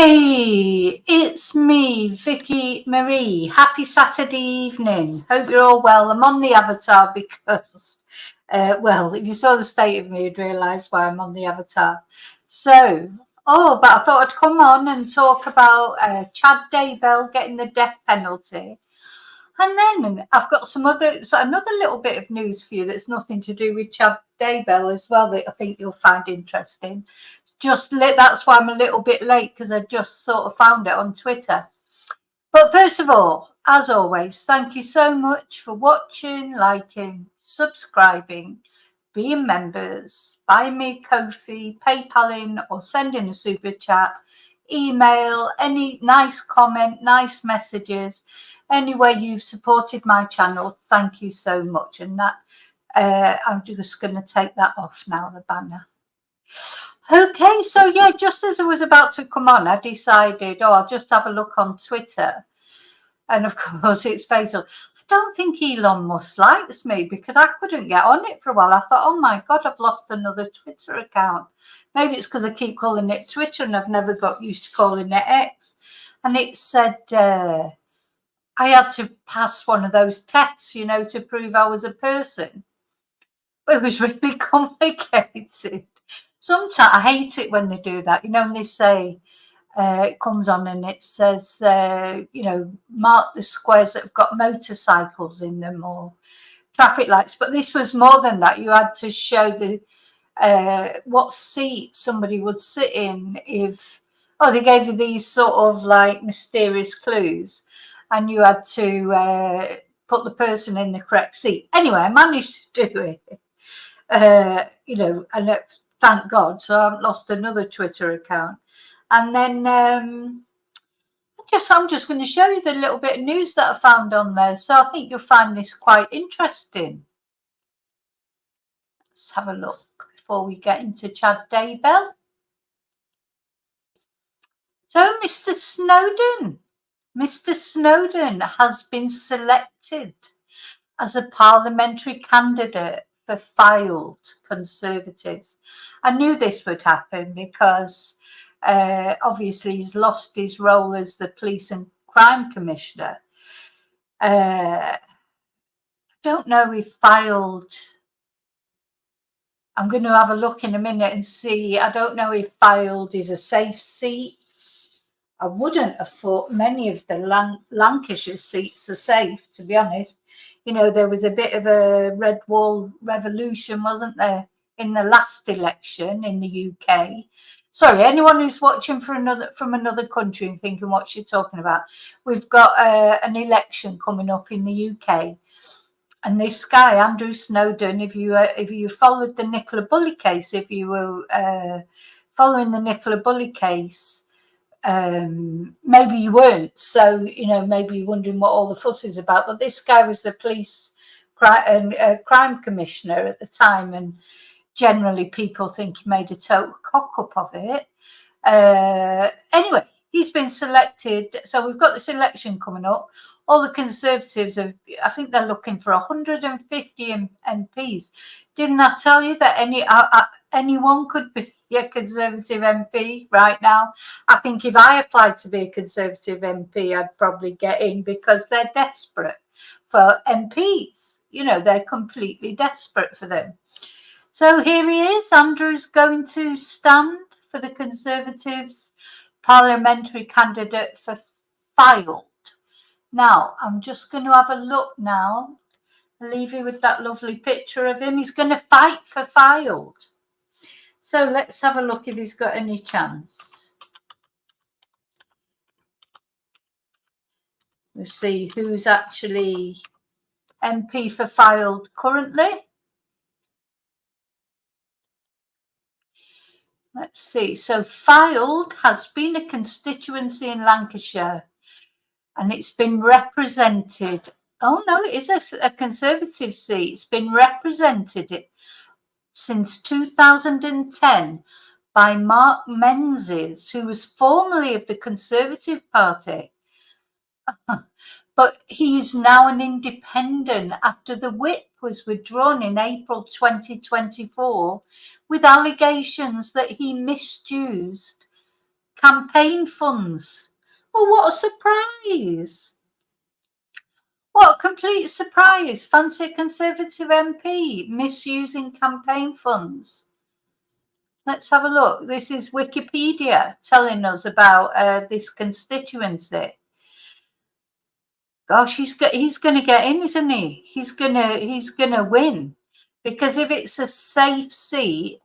Hey, it's me, Vicky Marie. Happy Saturday evening. Hope you're all well. I'm on the avatar because, well, if you saw the state of me, you'd realise why I'm on the avatar. So, but I thought I'd come on and talk about Chad Daybell getting the death penalty. And then I've got another little bit of news for you that's nothing to do with Chad Daybell as well that I think you'll find interesting. That's why I'm a little bit late, because I just sort of found it on Twitter. But first of all, as always, thank you so much for watching, liking, subscribing, being members, buying me Ko-fi, PayPaling, or sending a super chat, email, any nice comment, nice messages, any way you've supported my channel. Thank you so much. And that I'm just going to take that off now, the banner. Okay, so yeah, just as I was about to come on, I decided, I'll just have a look on Twitter. And of course, it's fatal. I don't think Elon Musk likes me, because I couldn't get on it for a while. I thought, oh my God, I've lost another Twitter account. Maybe it's because I keep calling it Twitter and I've never got used to calling it X. And it said I had to pass one of those tests, to prove I was a person. It was really complicated. Sometimes I hate it when they do that, when they say it comes on and it says, mark the squares that have got motorcycles in them or traffic lights. But this was more than that. You had to show what seat somebody would sit in if, they gave you these sort of like mysterious clues, and you had to put the person in the correct seat. Anyway, I managed to do it, and thank God, so I haven't lost another Twitter account. And then I'm just going to show you the little bit of news that I found on there. So I think you'll find this quite interesting. Let's have a look before we get into Chad Daybell. So Mr. Snowden has been selected as a parliamentary candidate for filed Conservatives. I knew this would happen because obviously he's lost his role as the police and crime commissioner. I don't know if filed, I'm going to have a look in a minute and see. I don't know if filed is a safe seat. I wouldn't have thought many of the Lancashire seats are safe, to be honest. There was a bit of a red wall revolution, wasn't there, in the last election in the UK. Sorry, anyone who's watching from another country and thinking what you're talking about, we've got an election coming up in the UK. And this guy, Andrew Snowden, if you followed the Nicola Bulley case, if you were following the Nicola Bulley case, maybe you weren't, so maybe you're wondering what all the fuss is about. But this guy was the police crime commissioner at the time, and generally people think he made a total cock up of it. Anyway, he's been selected, so we've got this election coming up. All the Conservatives I think they're looking for 150 MPs. Didn't I tell you that anyone could be a Conservative MP right now? I think if I applied to be a Conservative MP, I'd probably get in, because they're desperate for MPs. They're completely desperate for them. So here he is. Andrew's going to stand for the Conservatives parliamentary candidate for filed. Now, I'm just going to have a look now. I'll leave you with that lovely picture of him. He's going to fight for filed. So let's have a look if he's got any chance. We'll see who's actually MP for filed currently. Let's see. So filed has been a constituency in Lancashire, and it's been represented. Oh no, it is a Conservative seat. It's been represented since 2010 by Mark Menzies, who was formerly of the Conservative Party. But he is now an independent after the whip was withdrawn in April 2024 with allegations that he misused Campaign funds. Well, what a surprise. What a complete surprise. Fancy a Conservative MP misusing campaign funds. Let's have a look. This is Wikipedia telling us about this constituency. Gosh, he's going to get in, isn't he? He's going to win, because if it's a safe seat.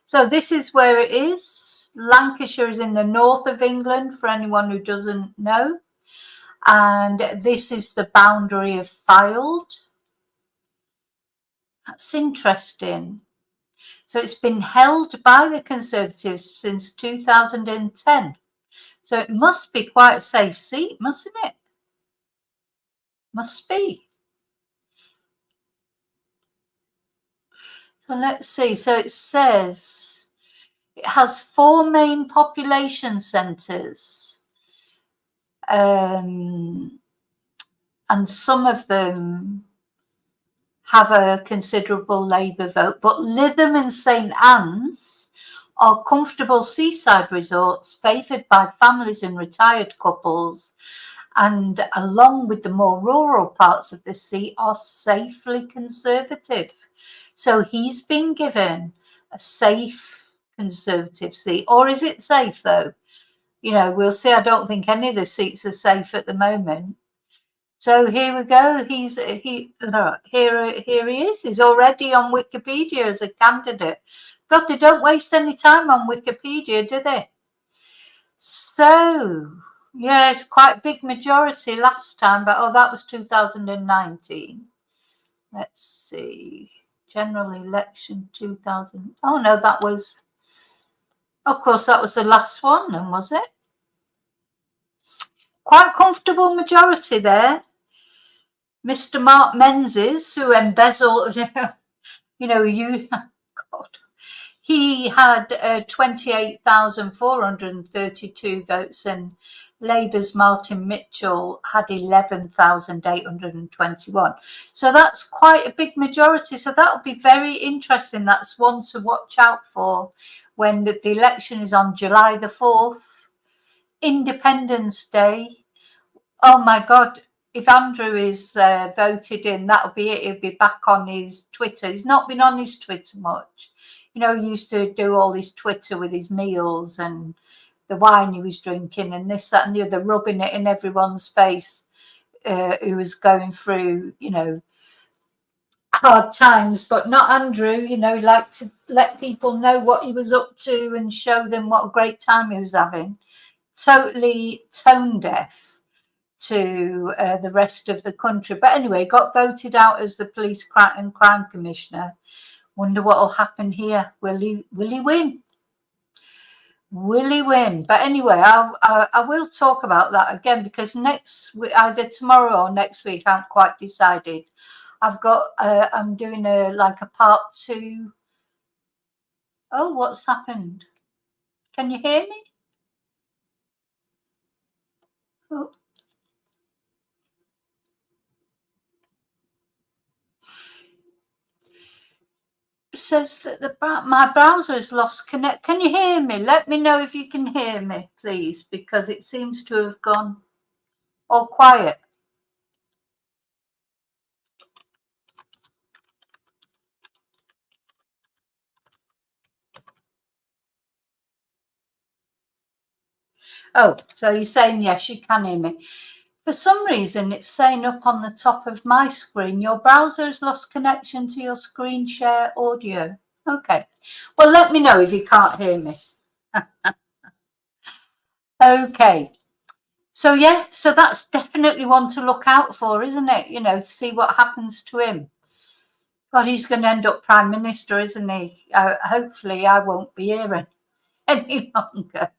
So this is where it is. Lancashire is in the north of England, for anyone who doesn't know. And this is the boundary of Fylde. That's interesting. So it's been held by the Conservatives since 2010. So it must be quite a safe seat, mustn't it? Must be. So let's see. So it says it has 4 main population centres. And some of them have a considerable Labour vote. But Lytham and St Anne's are comfortable seaside resorts favoured by families and retired couples, and along with the more rural parts of the seat are safely Conservative. So he's been given a safe Conservative seat. Or is it safe though? You know, we'll see. I don't think any of the seats are safe at the moment. So here we go. Here he is. He's already on Wikipedia as a candidate. God, they don't waste any time on Wikipedia, do they? So yeah, it's quite a big majority last time, but that was 2019. Let's see. General election 2000. Oh no, that was. Of course, that was the last one, then, was it? Quite comfortable majority there. Mr. Mark Menzies, who embezzled, God, he had 28,432 votes, and Labour's Martin Mitchell had 11,821. So that's quite a big majority. So that'll be very interesting. That's one to watch out for when the election is on July the 4th, Independence Day. Oh my God. If Andrew is voted in, that'll be it. He'll be back on his Twitter. He's not been on his Twitter much. He used to do all his Twitter with his meals and the wine he was drinking and this, that, and the other, rubbing it in everyone's face who was going through, hard times. But not Andrew. He liked to let people know what he was up to and show them what a great time he was having. Totally tone deaf to the rest of the country. But anyway, got voted out as the police and crime commissioner. Wonder what will happen here. Will he win? Will he win? But anyway, I will talk about that again, because either tomorrow or next week, I haven't quite decided. I've got I'm doing a part 2. Oh, what's happened? Can you hear me? Oh. It says that my browser has lost connect. Can you hear me? Let me know if you can hear me, please, because it seems to have gone all quiet. Oh, so you're saying yes, you can hear me. For some reason, it's saying up on the top of my screen, your browser has lost connection to your screen share audio. Okay. Well, let me know if you can't hear me. Okay. So, yeah, so that's definitely one to look out for, isn't it? To see what happens to him. God, he's going to end up Prime Minister, isn't he? Hopefully, I won't be here any longer.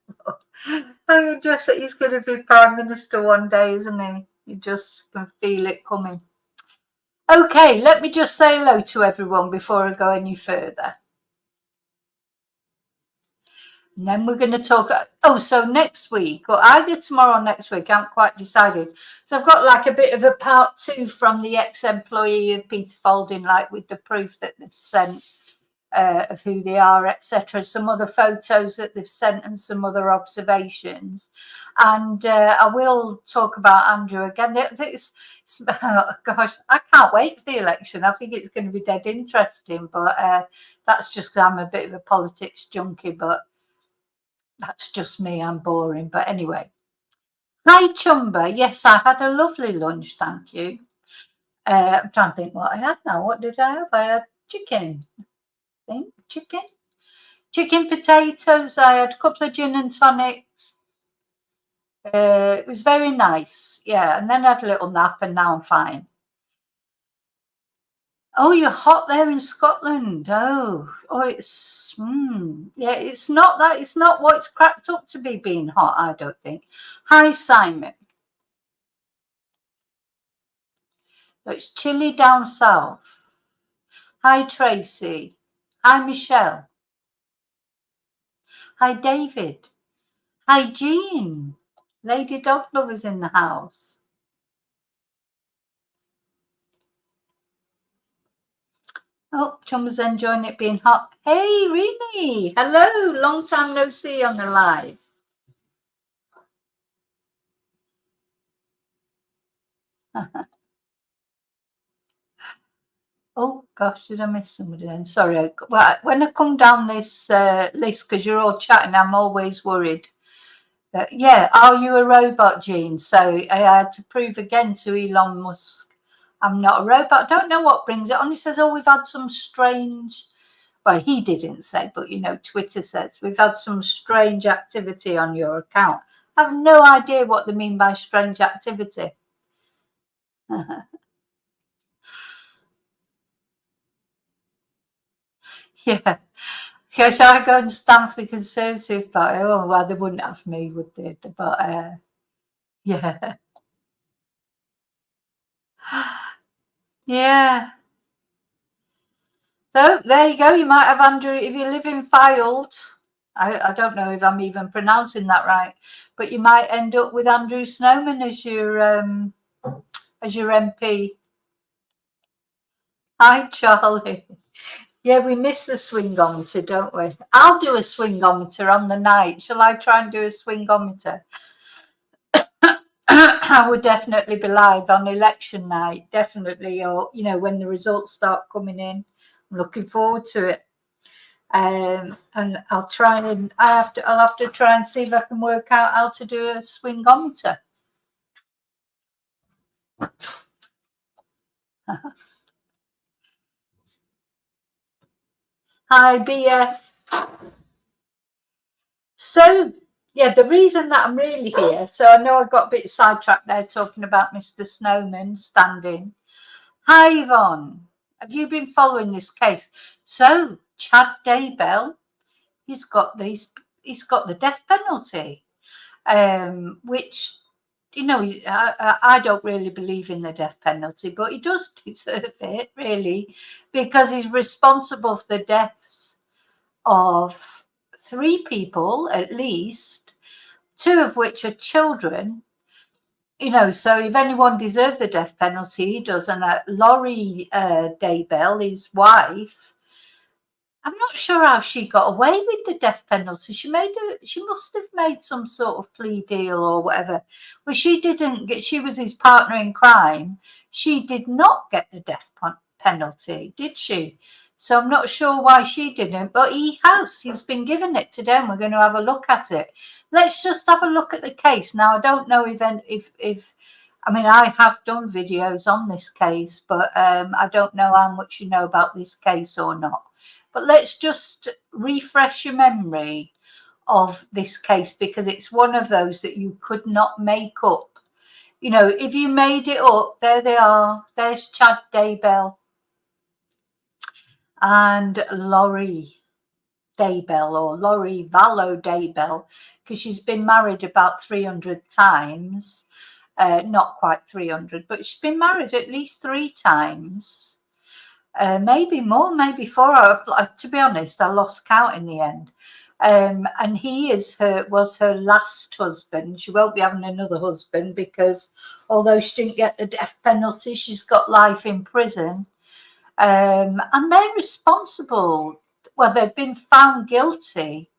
He's going to be Prime Minister one day, isn't he? You just can feel it coming. Okay, let me just say hello to everyone before I go any further. And then we're going to talk. So next week, or either tomorrow or next week, I haven't quite decided. So I've got a bit of a part 2 from the ex-employee of Peter Folding, with the proof that they've sent of who they are, etc. Some other photos that they've sent and some other observations. And I will talk about Andrew again. Oh gosh, I can't wait for the election. I think it's going to be dead interesting, but that's just because I'm a bit of a politics junkie, but that's just me. I'm boring. But anyway. Hi, Chumba. Yes, I had a lovely lunch, thank you. I'm trying to think what I had now. What did I have? I had chicken. I think chicken potatoes. I had a couple of gin and tonics. It was very nice. Yeah, and then I had a little nap, and now I'm fine. Oh, you're hot there in Scotland. Oh, it's yeah. It's not that. It's not what it's cracked up to be being hot. I don't think. Hi, Simon. It's chilly down south. Hi, Tracy. Hi, Michelle. Hi, David. Hi, Jean. Lady Dog Lover's in the house. Oh, Chum was enjoying it being hot. Hey, Rini. Hello. Long time no see on the live. Oh, gosh, did I miss somebody then? Sorry. Well, when I come down this list, because you're all chatting, I'm always worried. Yeah, are you a robot, Jean? So I had to prove again to Elon Musk I'm not a robot. I don't know what brings it on. He says, oh, we've had some strange, well, he didn't say, but, you know, Twitter says, we've had some strange activity on your account. I have no idea what they mean by strange activity. Yeah. Yeah, shall I go and stand for the Conservative Party? Oh, well, they wouldn't have me, would they? But, yeah. Yeah. So there you go. You might have Andrew, if you live in Fylde. I don't know if I'm even pronouncing that right, but you might end up with Andrew Snowman as your MP. Hi, Charlie. Yeah, we miss the swingometer, don't we? I'll do a swingometer on the night. Shall I try and do a swingometer? I would definitely be live on election night, definitely, or, you know, when the results start coming in. I'm looking forward to it. And I'll have to try and see if I can work out how to do a swingometer. Hi, BF. So, yeah, the reason that I'm really here, so I know I got a bit sidetracked there talking about Mr. Snowman standing. Hi, Yvonne. Have you been following this case? So, Chad Daybell, he's got the death penalty, which, you know, I don't really believe in the death penalty, but he does deserve it, really, because he's responsible for the deaths of 3 people, at least, 2 of which are children. You know, so if anyone deserved the death penalty, he does. And Laurie Daybell, his wife, I'm not sure how she got away with the death penalty. She must have made some sort of plea deal or whatever. Well, she didn't get. She was his partner in crime. She did not get the death penalty, did she? So I'm not sure why she didn't, but he has. He's been given it today, and we're going to have a look at it. Let's just have a look at the case now. I don't know if I mean, I have done videos on this case, but I don't know how much you know about this case or not. But let's just refresh your memory of this case, because it's one of those that you could not make up. You know, if you made it up, there they are. There's Chad Daybell and Laurie Daybell, or Laurie Vallow Daybell, because she's been married about 300 times. Not quite 300, but she's been married at least 3 times. Maybe more, maybe 4. To be honest, I lost count in the end. And he was her last husband. She won't be having another husband, because although she didn't get the death penalty, she's got life in prison. And they're responsible. well, they've been found guilty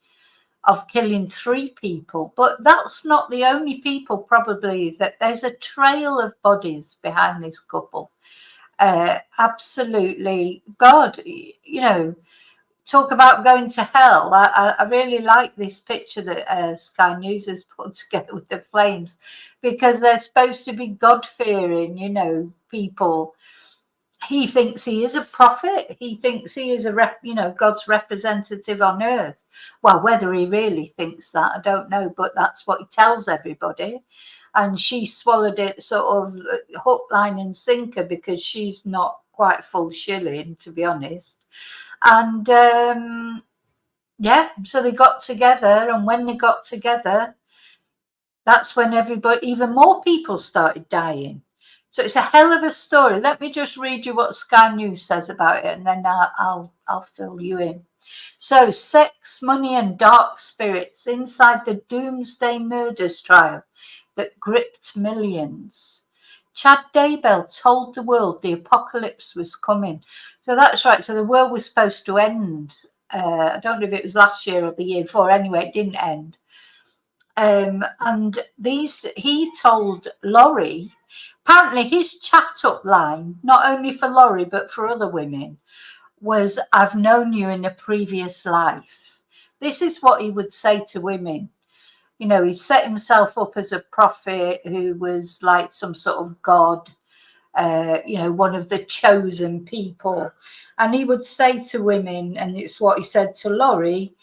of killing 3 people, but that's not the only people. Probably that there's a trail of bodies behind this couple. Absolutely, God, talk about going to hell. I really like this picture that Sky News has put together with the flames, because they're supposed to be God-fearing, people. He thinks he is a prophet. He thinks he is God's representative on earth. Well, whether he really thinks that, I don't know, but that's what he tells everybody. And she swallowed it sort of hook, line and sinker, because she's not quite full shilling, to be honest. And so they got together, and when they got together, that's when even more people started dying. So it's a hell of a story. Let me just read you what Sky News says about it, and then I'll fill you in. So, sex, money and dark spirits inside the Doomsday murders trial that gripped millions. Chad Daybell told the world the apocalypse was coming. So that's right. So the world was supposed to end. I don't know if it was last year or the year before. Anyway, it didn't end. And he told Laurie, apparently his chat-up line, not only for Laurie but for other women, was, "I've known you in a previous life." This is what he would say to women. He set himself up as a prophet who was like some sort of god, one of the chosen people. And he would say to women, and it's what he said to Laurie,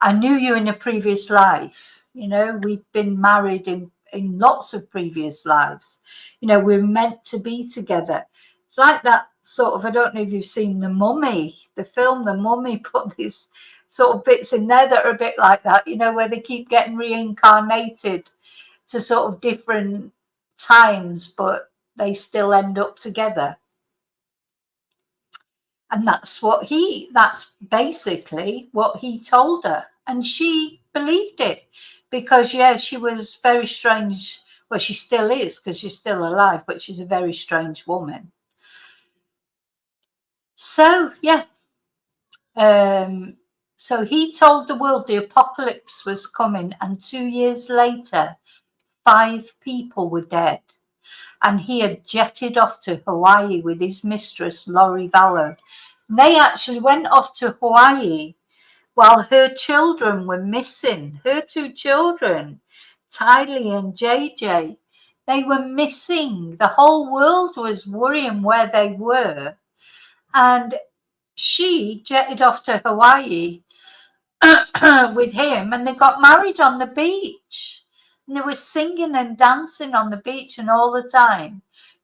"I knew you in a previous life. We've been married in lots of previous lives. We're meant to be together." It's like that sort of, I don't know if you've seen The Mummy, the film The Mummy, put these sort of bits in there that are a bit like that, where they keep getting reincarnated to sort of different times, but they still end up together. And that's basically what he told her. And she believed it because, she was very strange. Well, she still is, because she's still alive, but she's a very strange woman. So, so he told the world the apocalypse was coming, and 2 years later, 5 people were dead. And he had jetted off to Hawaii with his mistress, Laurie Vallow. And they actually went off to Hawaii while her children were missing. Her 2 children, Tylee and JJ, they were missing. The whole world was worrying where they were. And she jetted off to Hawaii with him, and they got married on the beach. And they were singing and dancing on the beach, and all the time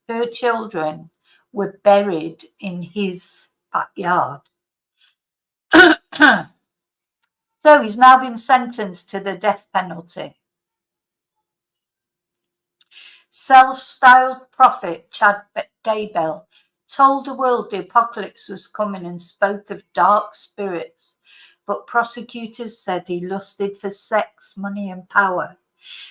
her children were buried in his backyard. So he's now been sentenced to the death penalty. Self-styled prophet Chad Daybell told the world the apocalypse was coming and spoke of dark spirits, but prosecutors said he lusted for sex, money and power.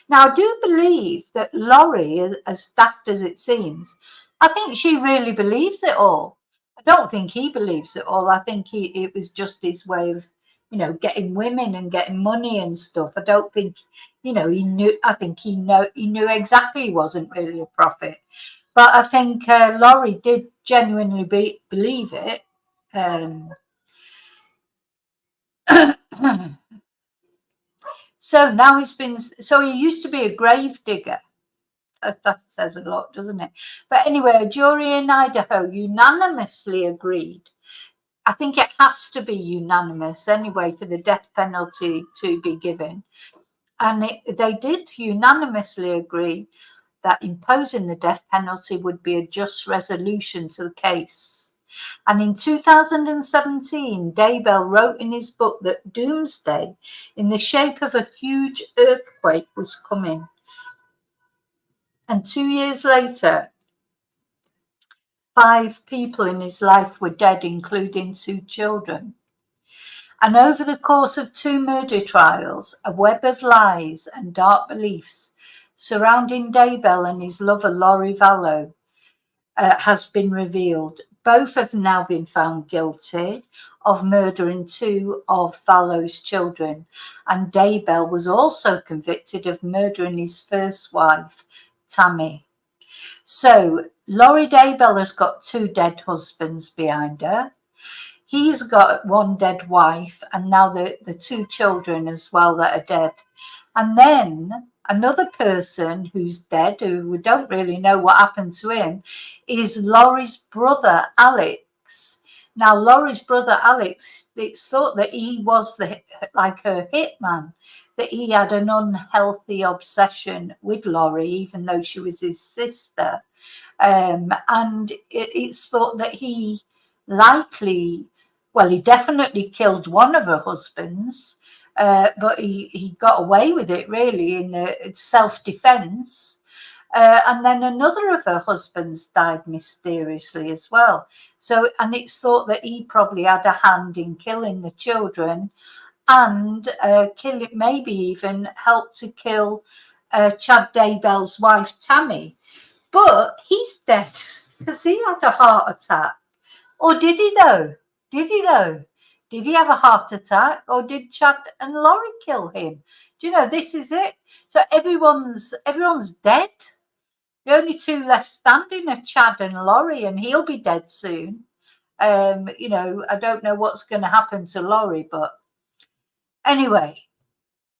Now, I do believe that Laurie, as daft as it seems, I think she really believes it all. I don't think he believes it all. I think it was just his way of, getting women and getting money and stuff. I don't think, he knew. I think he knew exactly he wasn't really a prophet. But I think Laurie did genuinely believe it. So now he used to be a grave digger. That says a lot, doesn't it? But anyway, a jury in Idaho unanimously agreed. I think it has to be unanimous anyway for the death penalty to be given. And they did unanimously agree that imposing the death penalty would be a just resolution to the case. And in 2017, Daybell wrote in his book that Doomsday, in the shape of a huge earthquake, was coming. And 2 years later, 5 people in his life were dead, including 2 children. And over the course of 2 murder trials, a web of lies and dark beliefs surrounding Daybell and his lover, Laurie Vallow, has been revealed. Both have now been found guilty of murdering 2 of Vallow's children, and Daybell was also convicted of murdering his first wife, Tammy. So Laurie Daybell has got 2 dead husbands behind her. He's got 1 dead wife, and now the 2 children as well that are dead. And then another person who's dead, who we don't really know what happened to him, is Laurie's brother, Alex. Now, Laurie's brother, Alex, it's thought that he was like her hitman, that he had an unhealthy obsession with Laurie, even though she was his sister. And it's thought that he likely, well, he definitely killed one of her husbands, but he got away with it really in self-defense. And then another of her husbands died mysteriously as well. So, and it's thought that he probably had a hand in killing the children, and maybe even helped to kill Chad Daybell's wife, Tammy. But he's dead because he had a heart attack. Or did he though? Did he though? Did he have a heart attack, or did Chad and Laurie kill him? Do you know, this is it. So everyone's dead. The only 2 left standing are Chad and Laurie, and he'll be dead soon. You know, I don't know what's going to happen to Laurie, but anyway.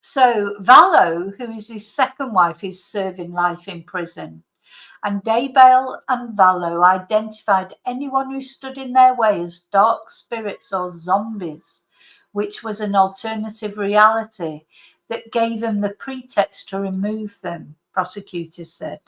So Vallow, who is his second wife, is serving life in prison. And Daybell and Vallow identified anyone who stood in their way as dark spirits or zombies, which was an alternative reality that gave him the pretext to remove them, prosecutors said.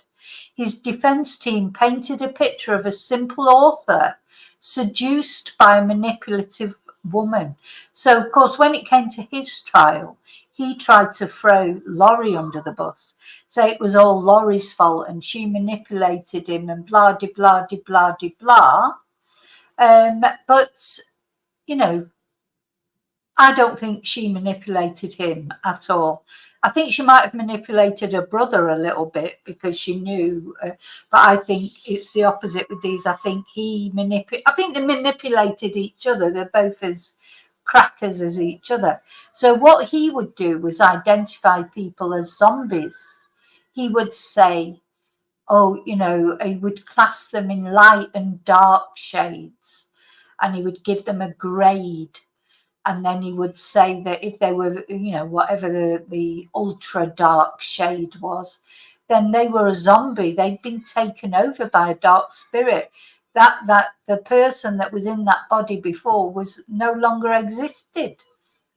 His defense team painted a picture of a simple author seduced by a manipulative woman. So, of course, when it came to his trial, he tried to throw Laurie under the bus, say it was all Laurie's fault and she manipulated him and blah, de, blah, de, blah, de, blah. But, you know, I don't think she manipulated him at all. I think she might have manipulated her brother a little bit because she knew, but I think it's the opposite with these. I think they manipulated each other. They're both as crackers as each other. So what he would do was identify people as zombies. He would say, oh, you know, he would class them in light and dark shades, and he would give them a grade. And then he would say that if they were, you know, whatever the ultra dark shade was, then they were a zombie. They'd been taken over by a dark spirit. That the person that was in that body before was no longer existed,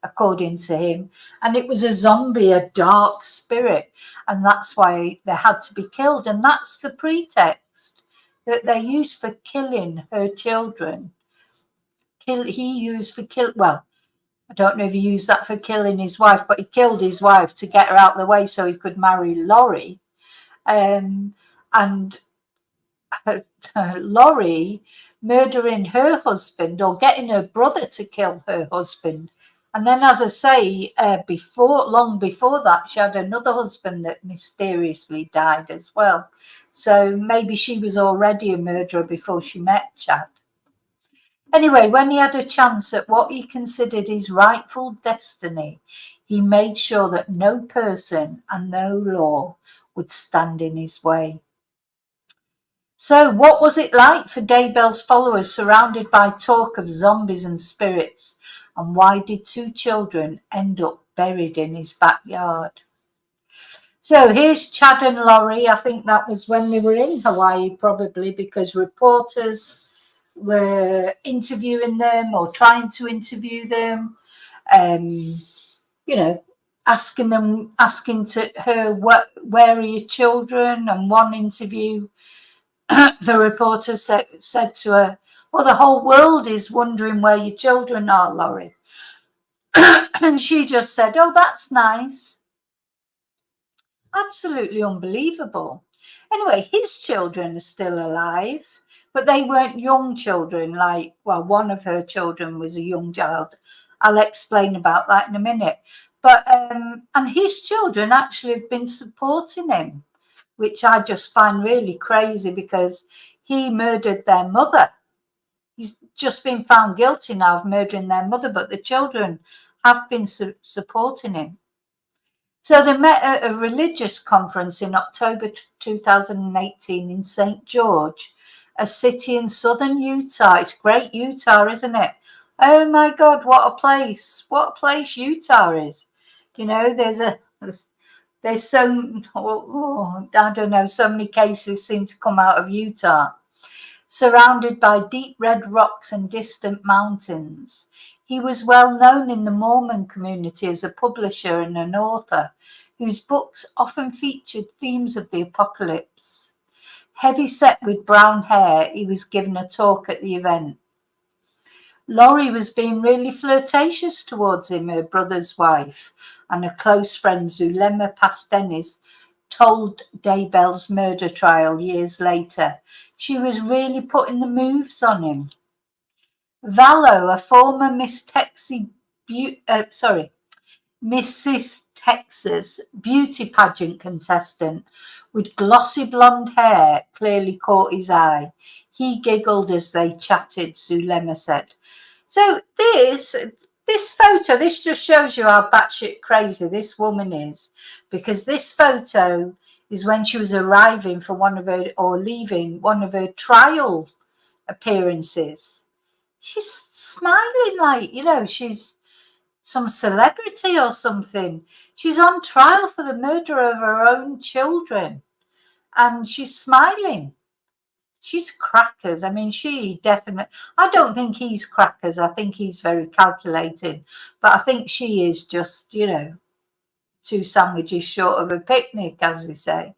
according to him. And it was a zombie, a dark spirit. And that's why they had to be killed. And that's the pretext that they used for killing her children. Well, I don't know if he used that for killing his wife, but he killed his wife to get her out of the way so he could marry Laurie. And Laurie murdering her husband or getting her brother to kill her husband. And then, as I say, long before that, she had another husband that mysteriously died as well. So maybe she was already a murderer before she met Chad. Anyway, when he had a chance at what he considered his rightful destiny, he made sure that no person and no law would stand in his way. So what was it like for Daybell's followers surrounded by talk of zombies and spirits? And why did 2 children end up buried in his backyard? So here's Chad and Laurie. I think that was when they were in Hawaii, probably, because reporters were interviewing them or trying to interview them, you know, asking her, where are your children? And one interview, the reporter said to her, well, the whole world is wondering where your children are, Laurie. And she just said, oh, that's nice. Absolutely unbelievable. Anyway, his children are still alive, but they weren't young children like, well, one of her children was a young child. I'll explain about that in a minute. But, and his children actually have been supporting him, which I just find really crazy because he murdered their mother. He's just been found guilty now of murdering their mother, but the children have been supporting him. So they met at a religious conference in October 2018 in St. George, a city in southern Utah. It's great Utah, isn't it? Oh my God, what a place. What a place Utah is. You know, there's so, I don't know, so many cases seem to come out of Utah. Surrounded by deep red rocks and distant mountains. He was well known in the Mormon community as a publisher and an author whose books often featured themes of the apocalypse. Heavy set with brown hair, he was given a talk at the event. Laurie was being really flirtatious towards him, her brother's wife, and a close friend, Zulema Pastenis, told Daybell's murder trial years later. She was really putting the moves on him. Vallow, a former Mrs. Texas beauty pageant contestant with glossy blonde hair, clearly caught his eye. He giggled as they chatted, Zulema said. So this photo, this just shows you how batshit crazy this woman is, because this photo is when she was arriving for leaving one of her trial appearances. She's smiling like, you know, she's some celebrity or something. She's on trial for the murder of her own children, and she's smiling. She's crackers. I mean, she definitely, I don't think he's crackers. I think he's very calculated. But I think she is just, you know, 2 sandwiches short of a picnic, as they say.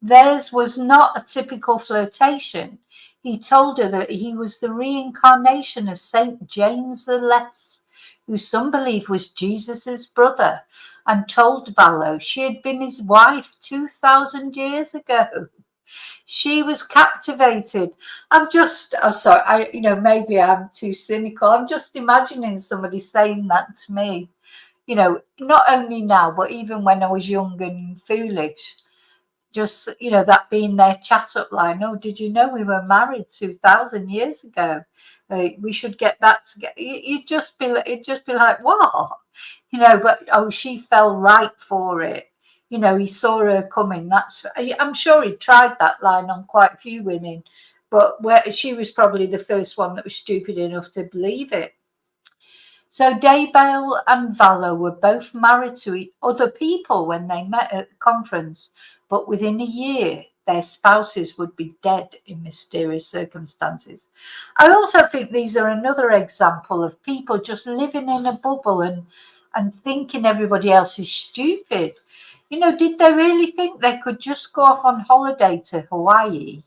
Theirs was not a typical flirtation. He told her that he was the reincarnation of St. James the Less, who some believe was Jesus's brother, and told Vallow she had been his wife 2,000 years ago. She was captivated. Sorry, maybe I'm too cynical. I'm just imagining somebody saying that to me, you know, not only now, but even when I was young and foolish. Just, you know, that being their chat up line. Oh, did you know we were married 2,000 years ago? We should get that together. It'd just be like, what? You know, but, she fell right for it. You know, he saw her coming. I'm sure he tried that line on quite a few women, but she was probably the first one that was stupid enough to believe it. So Daybell and Vallow were both married to other people when they met at the conference, but within a year, their spouses would be dead in mysterious circumstances. I also think these are another example of people just living in a bubble and thinking everybody else is stupid. You know, did they really think they could just go off on holiday to Hawaii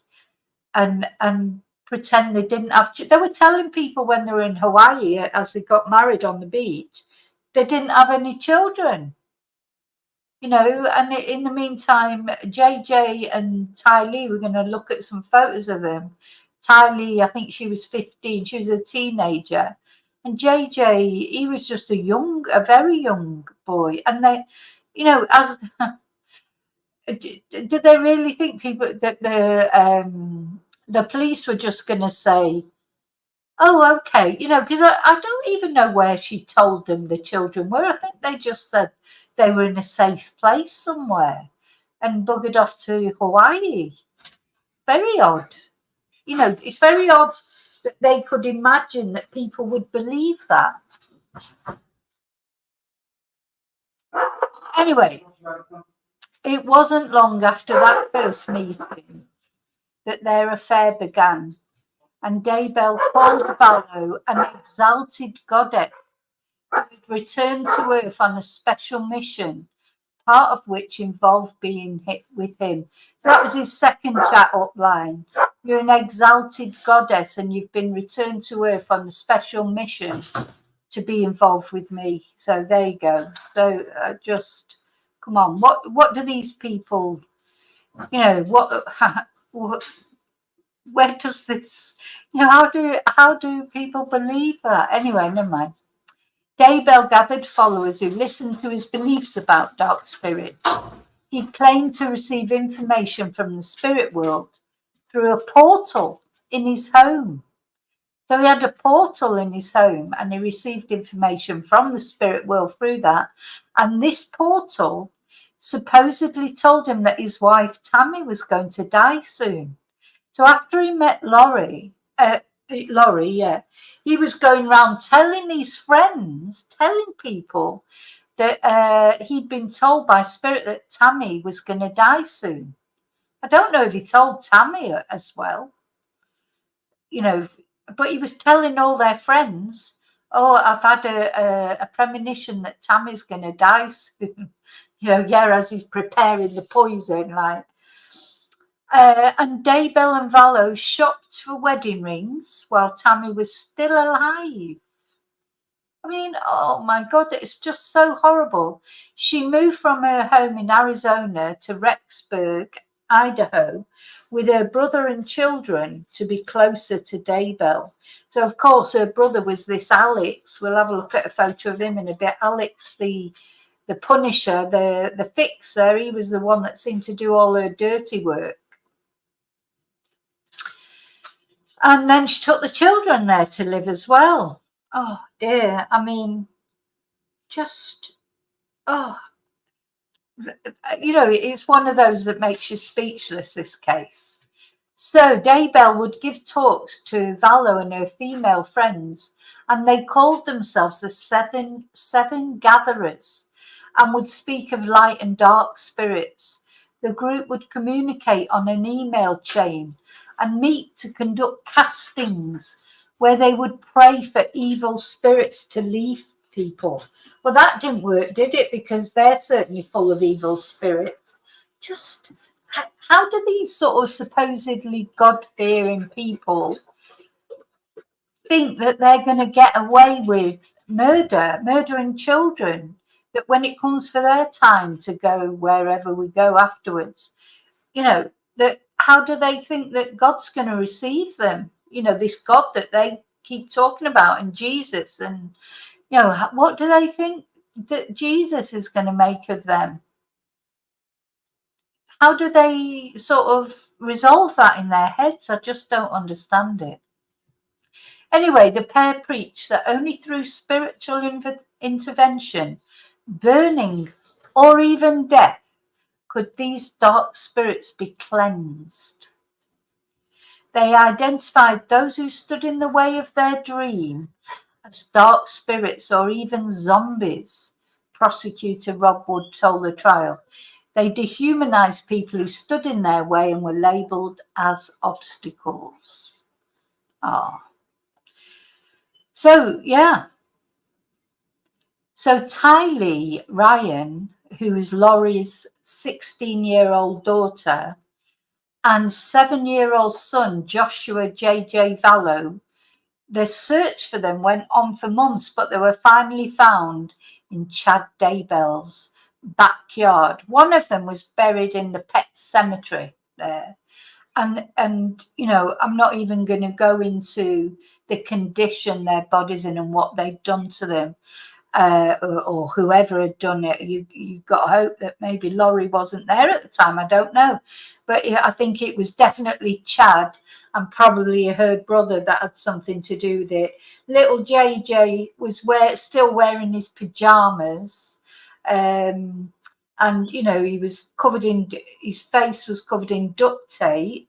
and pretend they didn't have they were telling people when they were in Hawaii as they got married on the beach, they didn't have any children. You know, and in the meantime, JJ and Ty Lee, we're going to look at some photos of them. Ty Lee, I think she was 15, she was a teenager. And JJ, he was just a very young boy. And they, you know, did they really think people that the police were just going to say, oh, okay, you know, because I don't even know where she told them the children were. I think they just said they were in a safe place somewhere and buggered off to Hawaii. Very odd. You know, it's very odd that they could imagine that people would believe that. Anyway, it wasn't long after that first meeting that their affair began, and Daybell called Vallow an exalted goddess who had returned to Earth on a special mission, part of which involved being hit with him. So that was his second chat up line. You're an exalted goddess and you've been returned to Earth on a special mission to be involved with me. So there you go. So just come on. What do these people, you know, where does this, you know, how do people believe that? Anyway, never mind. Daybell gathered followers who listened to his beliefs about dark spirits. He claimed to receive information from the spirit world through a portal in his home. So he had a portal in his home, and he received information from the spirit world through that. And this portal supposedly told him that his wife Tammy was going to die soon. So after he met Laurie, yeah, he was going around telling his friends, telling people that he'd been told by spirit that Tammy was going to die soon. I don't know if he told Tammy as well, but he was telling all their friends, oh, I've had a premonition that Tammy's going to die soon, as he's preparing the poison, like. And Daybell and Vallow shopped for wedding rings while Tammy was still alive. I mean, oh my God, it's just so horrible. She moved from her home in Arizona to Rexburg, Idaho, with her brother and children to be closer to Daybell. So, of course, her brother was this Alex. We'll have a look at a photo of him in a bit. Alex, the punisher, the fixer. He was the one that seemed to do all her dirty work. And then she took the children there to live as well. Oh, dear. I mean, just, it's one of those that makes you speechless, this case. So Daybell would give talks to Vallow and her female friends, and they called themselves the Seven Gatherers, and would speak of light and dark spirits. The group would communicate on an email chain and meet to conduct castings where they would pray for evil spirits to leave people. Well, that didn't work, did it? Because they're certainly full of evil spirits. Just how do these sort of supposedly God-fearing people think that they're going to get away with murdering children, that when it comes for their time to go wherever we go afterwards, that how do they think that God's going to receive them? This God that they keep talking about, and Jesus, and what do they think that Jesus is going to make of them? How do they sort of resolve that in their heads? I just don't understand it. Anyway, the pair preached that only through spiritual intervention, burning, or even death could these dark spirits be cleansed. They identified those who stood in the way of their dream as dark spirits or even zombies, Prosecutor Rob Wood told the trial. They dehumanized people who stood in their way and were labeled as obstacles. So, yeah. So Tylee Ryan, who is Laurie's 16-year-old daughter, and 7-year-old son, Joshua J.J. Vallow, the search for them went on for months, but they were finally found in Chad Daybell's backyard. One of them was buried in the pet cemetery there. And I'm not even going to go into the condition their bodies in and what they'd done to them, or whoever had done it. You got to hope that maybe Laurie wasn't there at the time. I don't know, but I think it was definitely Chad and probably her brother that had something to do with it. Little JJ was still wearing his pajamas. And he was covered in, his face was covered in duct tape.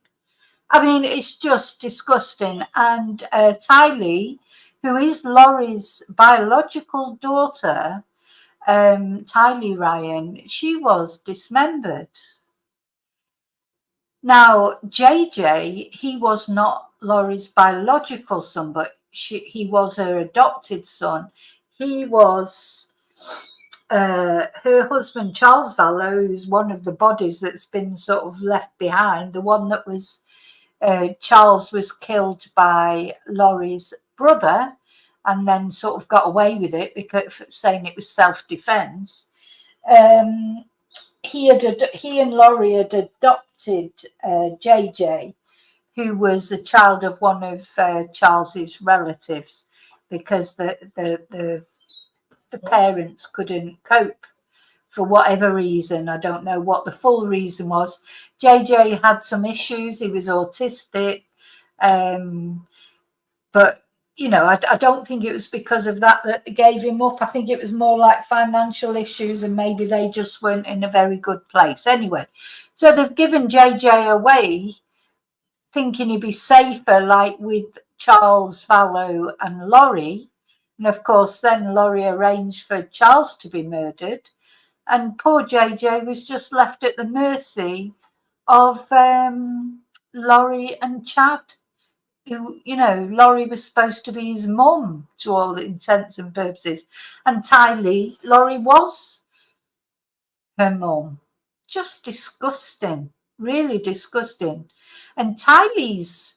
I mean, it's just disgusting. And Tylee, who is Laurie's biological daughter, Tylee Ryan, she was dismembered. Now, JJ, he was not Laurie's biological son, but he was her adopted son. He was her husband, Charles Vallow, who's one of the bodies that's been sort of left behind, the one that was, Charles was killed by Laurie's brother and then sort of got away with it because saying it was self-defense. He and Laurie had adopted JJ, who was the child of one of Charles's relatives, because the parents couldn't cope for whatever reason. I don't know what the full reason was. JJ had some issues. He was autistic, but you know, I don't think it was because of that that they gave him up. I think it was more like financial issues, and maybe they just weren't in a very good place. Anyway, so they've given JJ away, thinking he'd be safer, like with Charles, Vallow, and Laurie. And of course, then Laurie arranged for Charles to be murdered, and poor JJ was just left at the mercy of Laurie and Chad. Who, you know, Laurie was supposed to be his mum to all intents and purposes, and Tylee, Laurie was her mum. Just disgusting, really disgusting. And Tylee's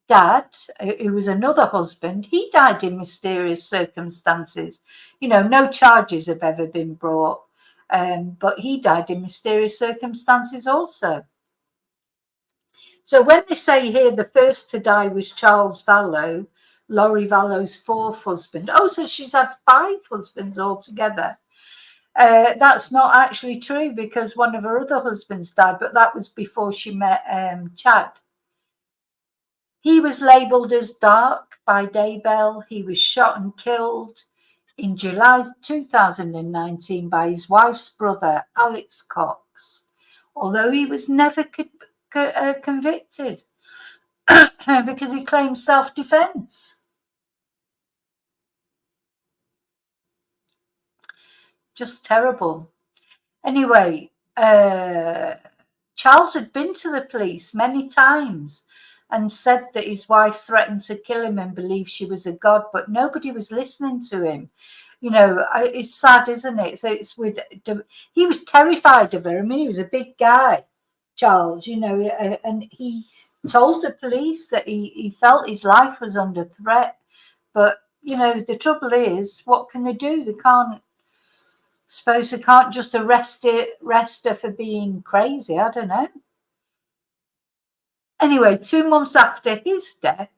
dad, who was another husband, he died in mysterious circumstances. You know, no charges have ever been brought, but he died in mysterious circumstances also. So when they say here the first to die was Charles Vallow, Laurie Vallow's fourth husband. Oh, so she's had 5 husbands altogether. That's not actually true, because one of her other husbands died, but that was before she met Chad. He was labelled as dark by Daybell. He was shot and killed in July 2019 by his wife's brother, Alex Cox, although he was never convicted because he claimed self-defense. Just terrible. Anyway, Charles had been to the police many times and said that his wife threatened to kill him and believed she was a god, but nobody was listening to him. You know, it's sad, isn't it? So it's with, he was terrified of her. I mean, he was a big guy, Charles, you know, and he told the police that he felt his life was under threat. But, you know, the trouble is, what can they do? They can't, suppose they can't just arrest her for being crazy. I don't know. Anyway, 2 months after his death,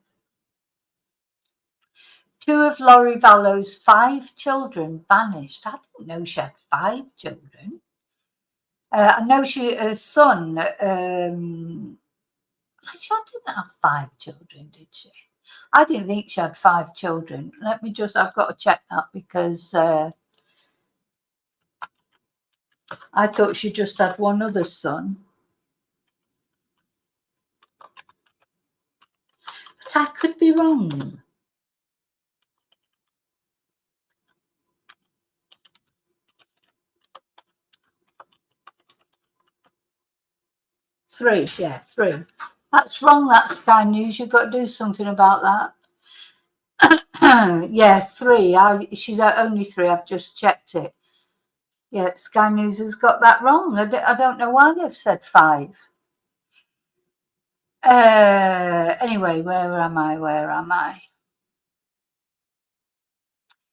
2 of Laurie Vallow's 5 children vanished. I didn't know she had 5 children. I know her son, actually, I didn't have 5 children, did she? I didn't think she had 5 children. Let me just, I've got to check that, because I thought she just had one other son. But I could be wrong. Three, yeah, 3. That's wrong, that's Sky News. You've got to do something about that. Yeah, 3. She's only 3. I've just checked it. Yeah, Sky News has got that wrong. I don't know why they've said 5. Anyway, where am I?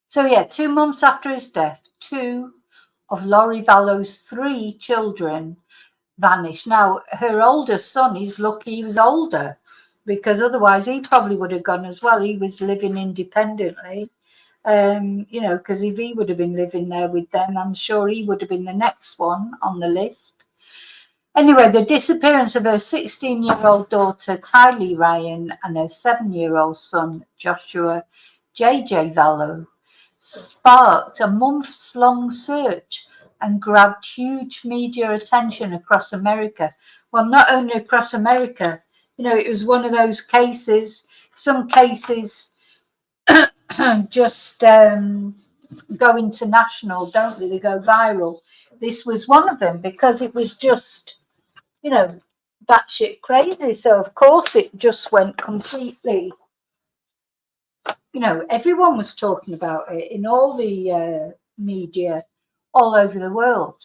So yeah, 2 months after his death, 2 of Laurie Vallow's 3 children vanished. Now, her oldest son, he's lucky he was older, because otherwise he probably would have gone as well. He was living independently. You know, because if he would have been living there with them, I'm sure he would have been the next one on the list. Anyway, the disappearance of her 16-year-old daughter, Tylee Ryan, and her 7-year-old son, Joshua JJ Vallow, sparked a months-long search and grabbed huge media attention across America. Well, not only across America, you know, it was one of those cases, some cases just go international, don't they? They go viral. This was one of them, because it was just, you know, batshit crazy. So of course it just went completely, you know, everyone was talking about it in all the media all over the world.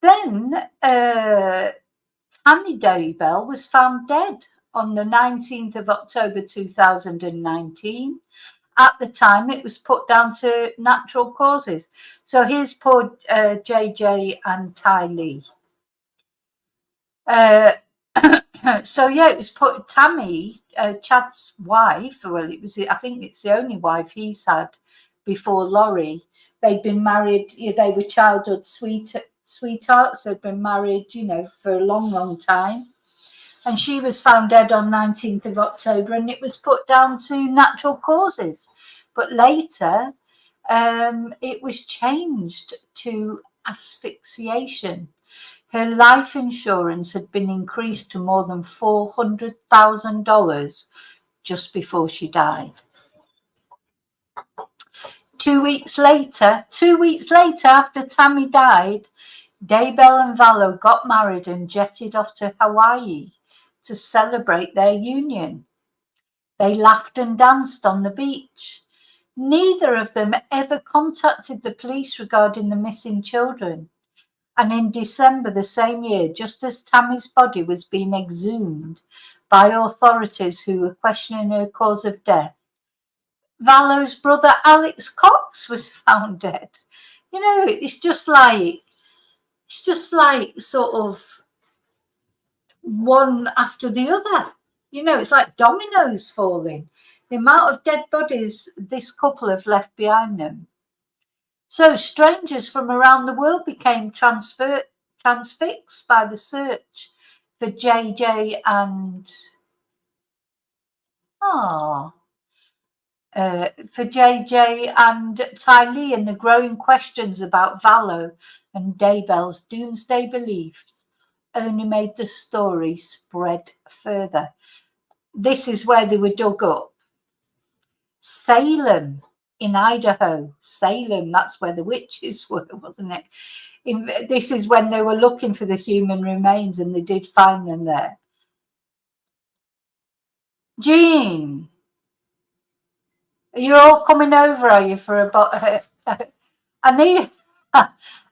Then Tammy Daybell was found dead on the 19th of October 2019. At the time, it was put down to natural causes. So here's poor JJ and Tylee. So yeah, it was put, Tammy, Chad's wife. Well, it was, I think it's the only wife he's had before Laurie. They'd been married. They were childhood sweethearts. They'd been married, you know, for a long, long time. and she was found dead on 19th of October, and it was put down to natural causes. But later, it was changed to asphyxiation. Her life insurance had been increased to more than $400,000 just before she died. 2 weeks later, after Tammy died, Daybell and Vallow got married and jetted off to Hawaii to celebrate their union. They laughed and danced on the beach. Neither of them ever contacted the police regarding the missing children. And in December the same year, just as Tammy's body was being exhumed by authorities who were questioning her cause of death, Vallow's brother Alex Cox was found dead. You know, it's just like sort of one after the other. You know, it's like dominoes falling. The amount of dead bodies this couple have left behind them. So strangers from around the world became transfixed by the search for JJ and Tylee, and the growing questions about Vallow and Daybell's doomsday beliefs only made the story spread further. This is where they were dug up. Salem in Idaho. Salem, that's where the witches were, wasn't it? This is when they were looking for the human remains, and they did find them there. Jean, you're all coming over, are you, for a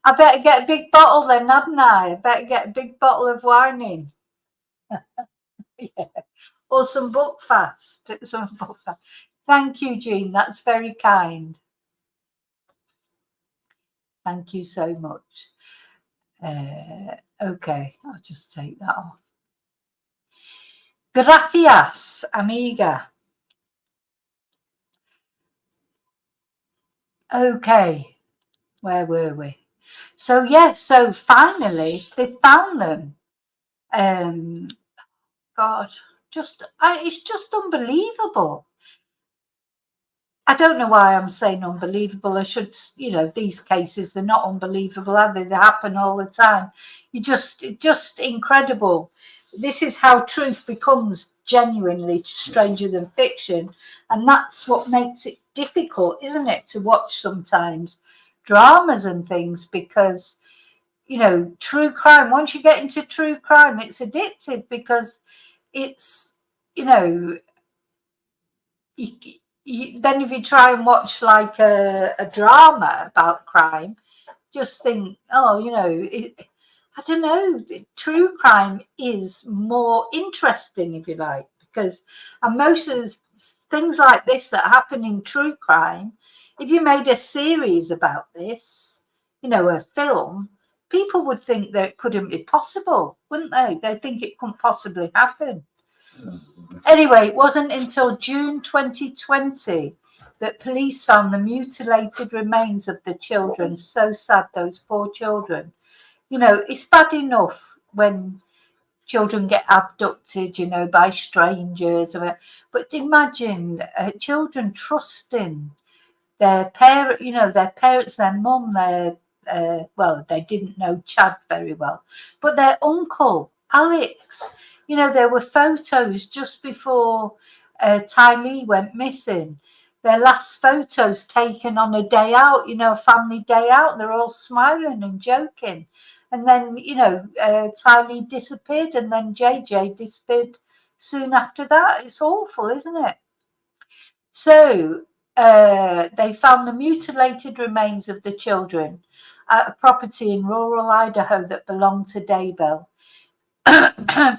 I better get a big bottle then, hadn't I? I better get a big bottle of wine in. Yeah. Or some Buckfast. Thank you, Jean. That's very kind. Thank you so much. Okay, I'll just take that off. Gracias, amiga. Okay, where were we? So so finally they found them. God, it's just unbelievable. I don't know why I'm saying unbelievable. I should, these cases, they're not unbelievable, are they? They happen all the time. Just incredible. This is how truth becomes genuinely stranger than fiction. And that's what makes it difficult, isn't it, to watch sometimes dramas and things, because, true crime, once you get into true crime, it's addictive because it's, then if you try and watch like a drama about crime, just think, I don't know, true crime is more interesting, if you like, because most of the things like this that happen in true crime, if you made a series about this, a film, people would think that it couldn't be possible, wouldn't they? They'd think it couldn't possibly happen. Anyway, it wasn't until June 2020 that police found the mutilated remains of the children. So sad, those poor children. It's bad enough when children get abducted, by strangers. But imagine children trusting their parents, their mum, they didn't know Chad very well, but their uncle, Alex. There were photos just before Tylee went missing. Their last photos taken on a day out, a family day out. They're all smiling and joking. And then, Tylee disappeared, and then JJ disappeared soon after that. It's awful, isn't it? So they found the mutilated remains of the children at a property in rural Idaho that belonged to Daybell.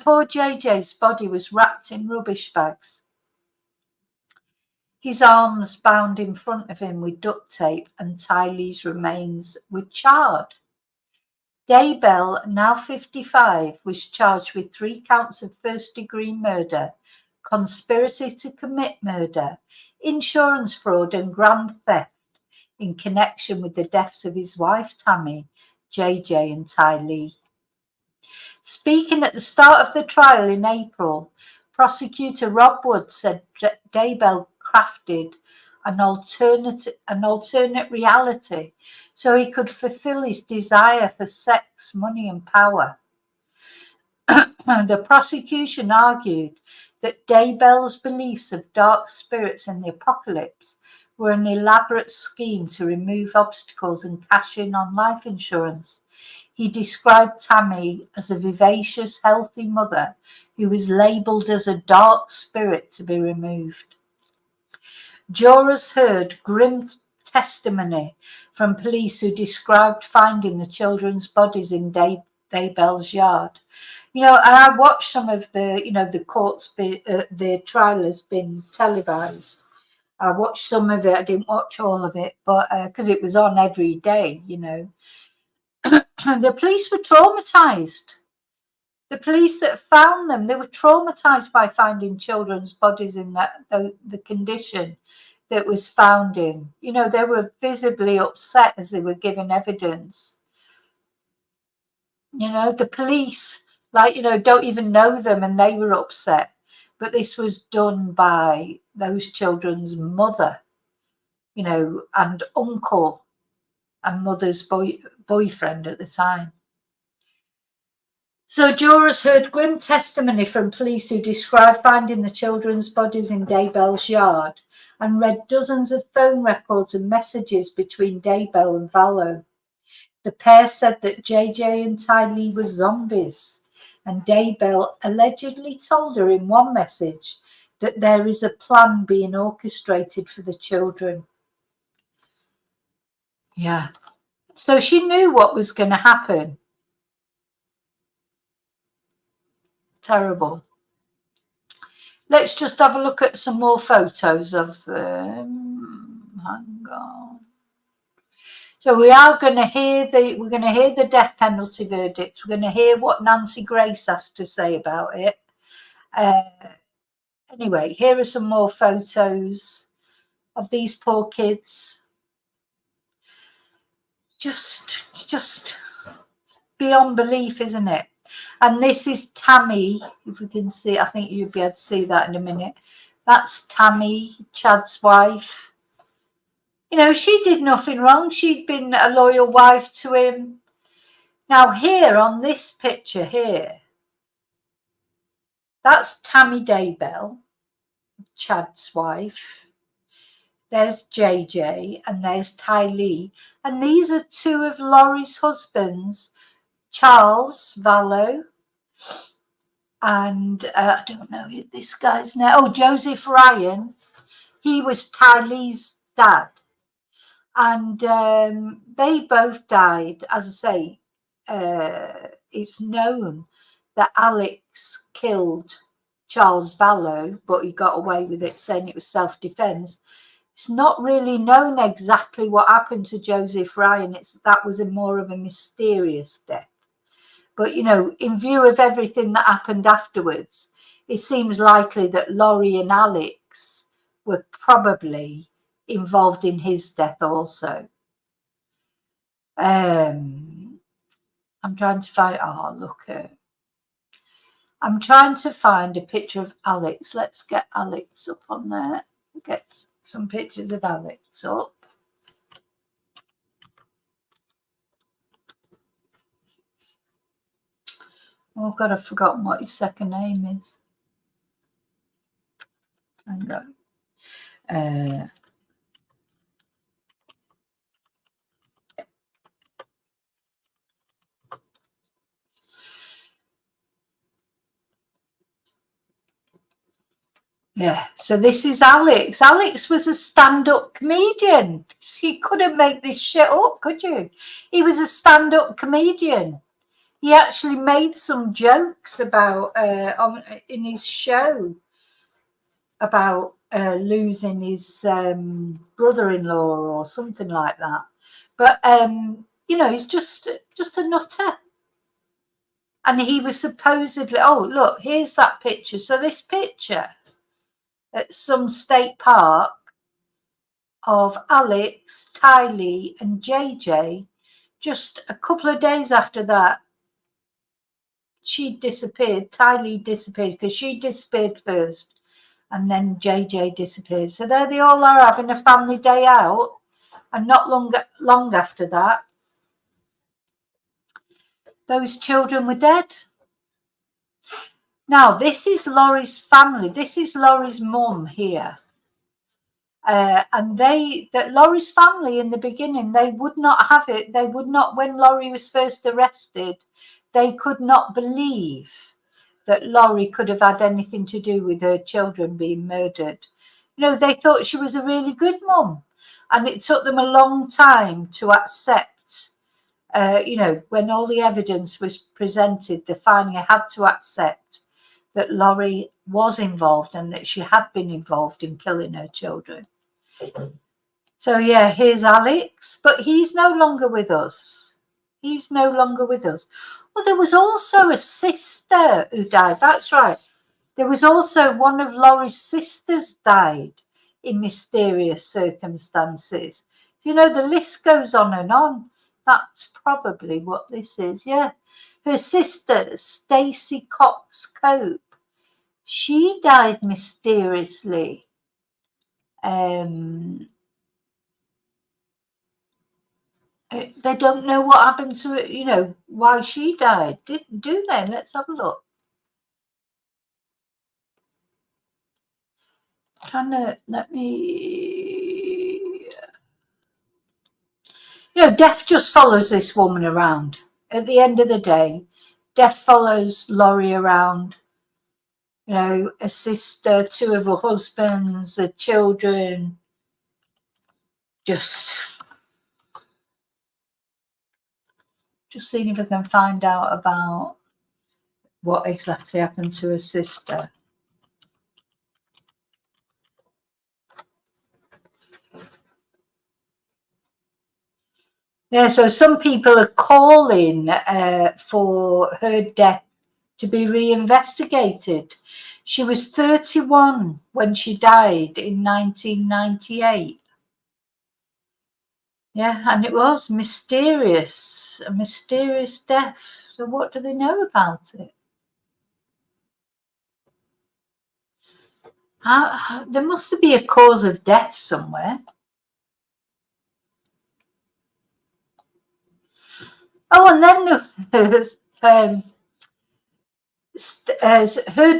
Poor JJ's body was wrapped in rubbish bags. His arms bound in front of him with duct tape, and Tylee's remains were charred. Daybell, now 55, was charged with 3 counts of first-degree murder, conspiracy to commit murder, insurance fraud, and grand theft in connection with the deaths of his wife, Tammy, JJ, and Tylee. Speaking at the start of the trial in April, prosecutor Rob Wood said Daybell crafted an alternate reality so he could fulfill his desire for sex, money and power. The prosecution argued that Daybell's beliefs of dark spirits and the apocalypse were an elaborate scheme to remove obstacles and cash in on life insurance. He described Tammy as a vivacious, healthy mother who was labelled as a dark spirit to be removed. Jurors heard grim testimony from police who described finding the children's bodies in Daybell's yard. And I watched some of the, the courts, the trial has been televised. I watched some of it. I didn't watch all of it, but because it was on every day, The police were traumatized. The police that found them, they were traumatized by finding children's bodies in the condition that was found in. They were visibly upset as they were giving evidence. The police, don't even know them, and they were upset. But this was done by those children's mother, and uncle and mother's boyfriend at the time. So jurors heard grim testimony from police who described finding the children's bodies in Daybell's yard and read dozens of phone records and messages between Daybell and Vallow. The pair said that JJ and Tylee were zombies, and Daybell allegedly told her in one message that there is a plan being orchestrated for the children. Yeah. So she knew what was going to happen. Terrible. Let's just have a look at some more photos of them. Hang on. So we are going to hear the death penalty verdict. We're going to hear what Nancy Grace has to say about it. Anyway, here are some more photos of these poor kids. Just beyond belief, isn't it? And this is Tammy, if we can see. I think you'll be able to see that in a minute. That's Tammy, Chad's wife. She did nothing wrong. She'd been a loyal wife to him. Now here on this picture here, that's Tammy Daybell, Chad's wife. There's JJ and there's Tylee. And these are two of Laurie's husbands, Charles Vallow, and I don't know this guy's name. Oh, Joseph Ryan. He was Tylee's dad. And they both died. As I say, it's known that Alex killed Charles Vallow, but he got away with it, saying it was self-defense. It's not really known exactly what happened to Joseph Ryan. That was more of a mysterious death. But, in view of everything that happened afterwards, it seems likely that Laurie and Alex were probably involved in his death also. I'm trying to find, I'm trying to find a picture of Alex. Let's get Alex up on there. Get some pictures of Alex up. Oh God, I've forgotten what his second name is. Hang on. Yeah, so this is Alex. Alex was a stand-up comedian. You couldn't make this shit up, could you? He was a stand-up comedian. He actually made some jokes about in his show about losing his brother-in-law or something like that. But he's just a nutter. And he was supposedly, oh look, here's that picture. So this picture at some state park of Alex, Tylee and JJ just a couple of days after that she disappeared. Tylee disappeared because she disappeared first, and then JJ disappeared. So there they all are having a family day out, and not long after that, those children were dead. Now, this is Laurie's family. This is Laurie's mum here. And Laurie's family in the beginning, they would not have it. They would not, when Laurie was first arrested, they could not believe that Laurie could have had anything to do with her children being murdered. You know, they thought she was a really good mum. And it took them a long time to accept, you know, when all the evidence was presented, they finally had to accept that Laurie was involved and that she had been involved in killing her children. So yeah, here's Alex, but he's no longer with us. He's no longer with us. Well, there was also a sister who died. That's right. There was also one of Laurie's sisters died in mysterious circumstances. You know, the list goes on and on. That's probably what this is. Yeah. Her sister, Stacey Cox Cope, she died mysteriously. They don't know what happened to it, you know, why she died. Do they? Let's have a look. Let me. You know, death just follows this woman around. At the end of the day, death follows Laurie around. You know, a sister, two of her husbands, her children. Just seeing if I can find out about what exactly happened to her sister. Yeah, so some people are calling for her death to be reinvestigated. She was 31 when she died in 1998. Yeah, and it was mysterious, a mysterious death. So what do they know about it? There must be a cause of death somewhere. Oh, and then there's her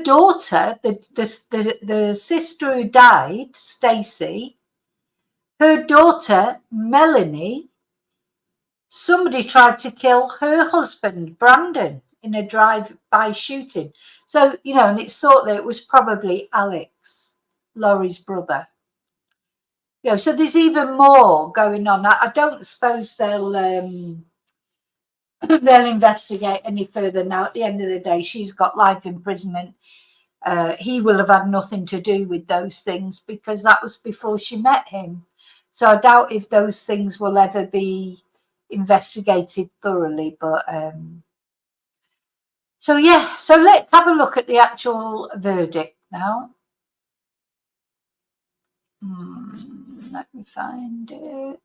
daughter, the sister who died, Stacey, her daughter, Melanie, somebody tried to kill her husband, Brandon, in a drive-by shooting. So, you know, and it's thought that it was probably Alex, Laurie's brother. You know, so there's even more going on. I don't suppose they'll investigate any further now. At the end of the day, she's got life imprisonment. He will have had nothing to do with those things because that was before she met him. So I doubt if those things will ever be investigated thoroughly. But so yeah, so let's have a look at the actual verdict now. Let me find it.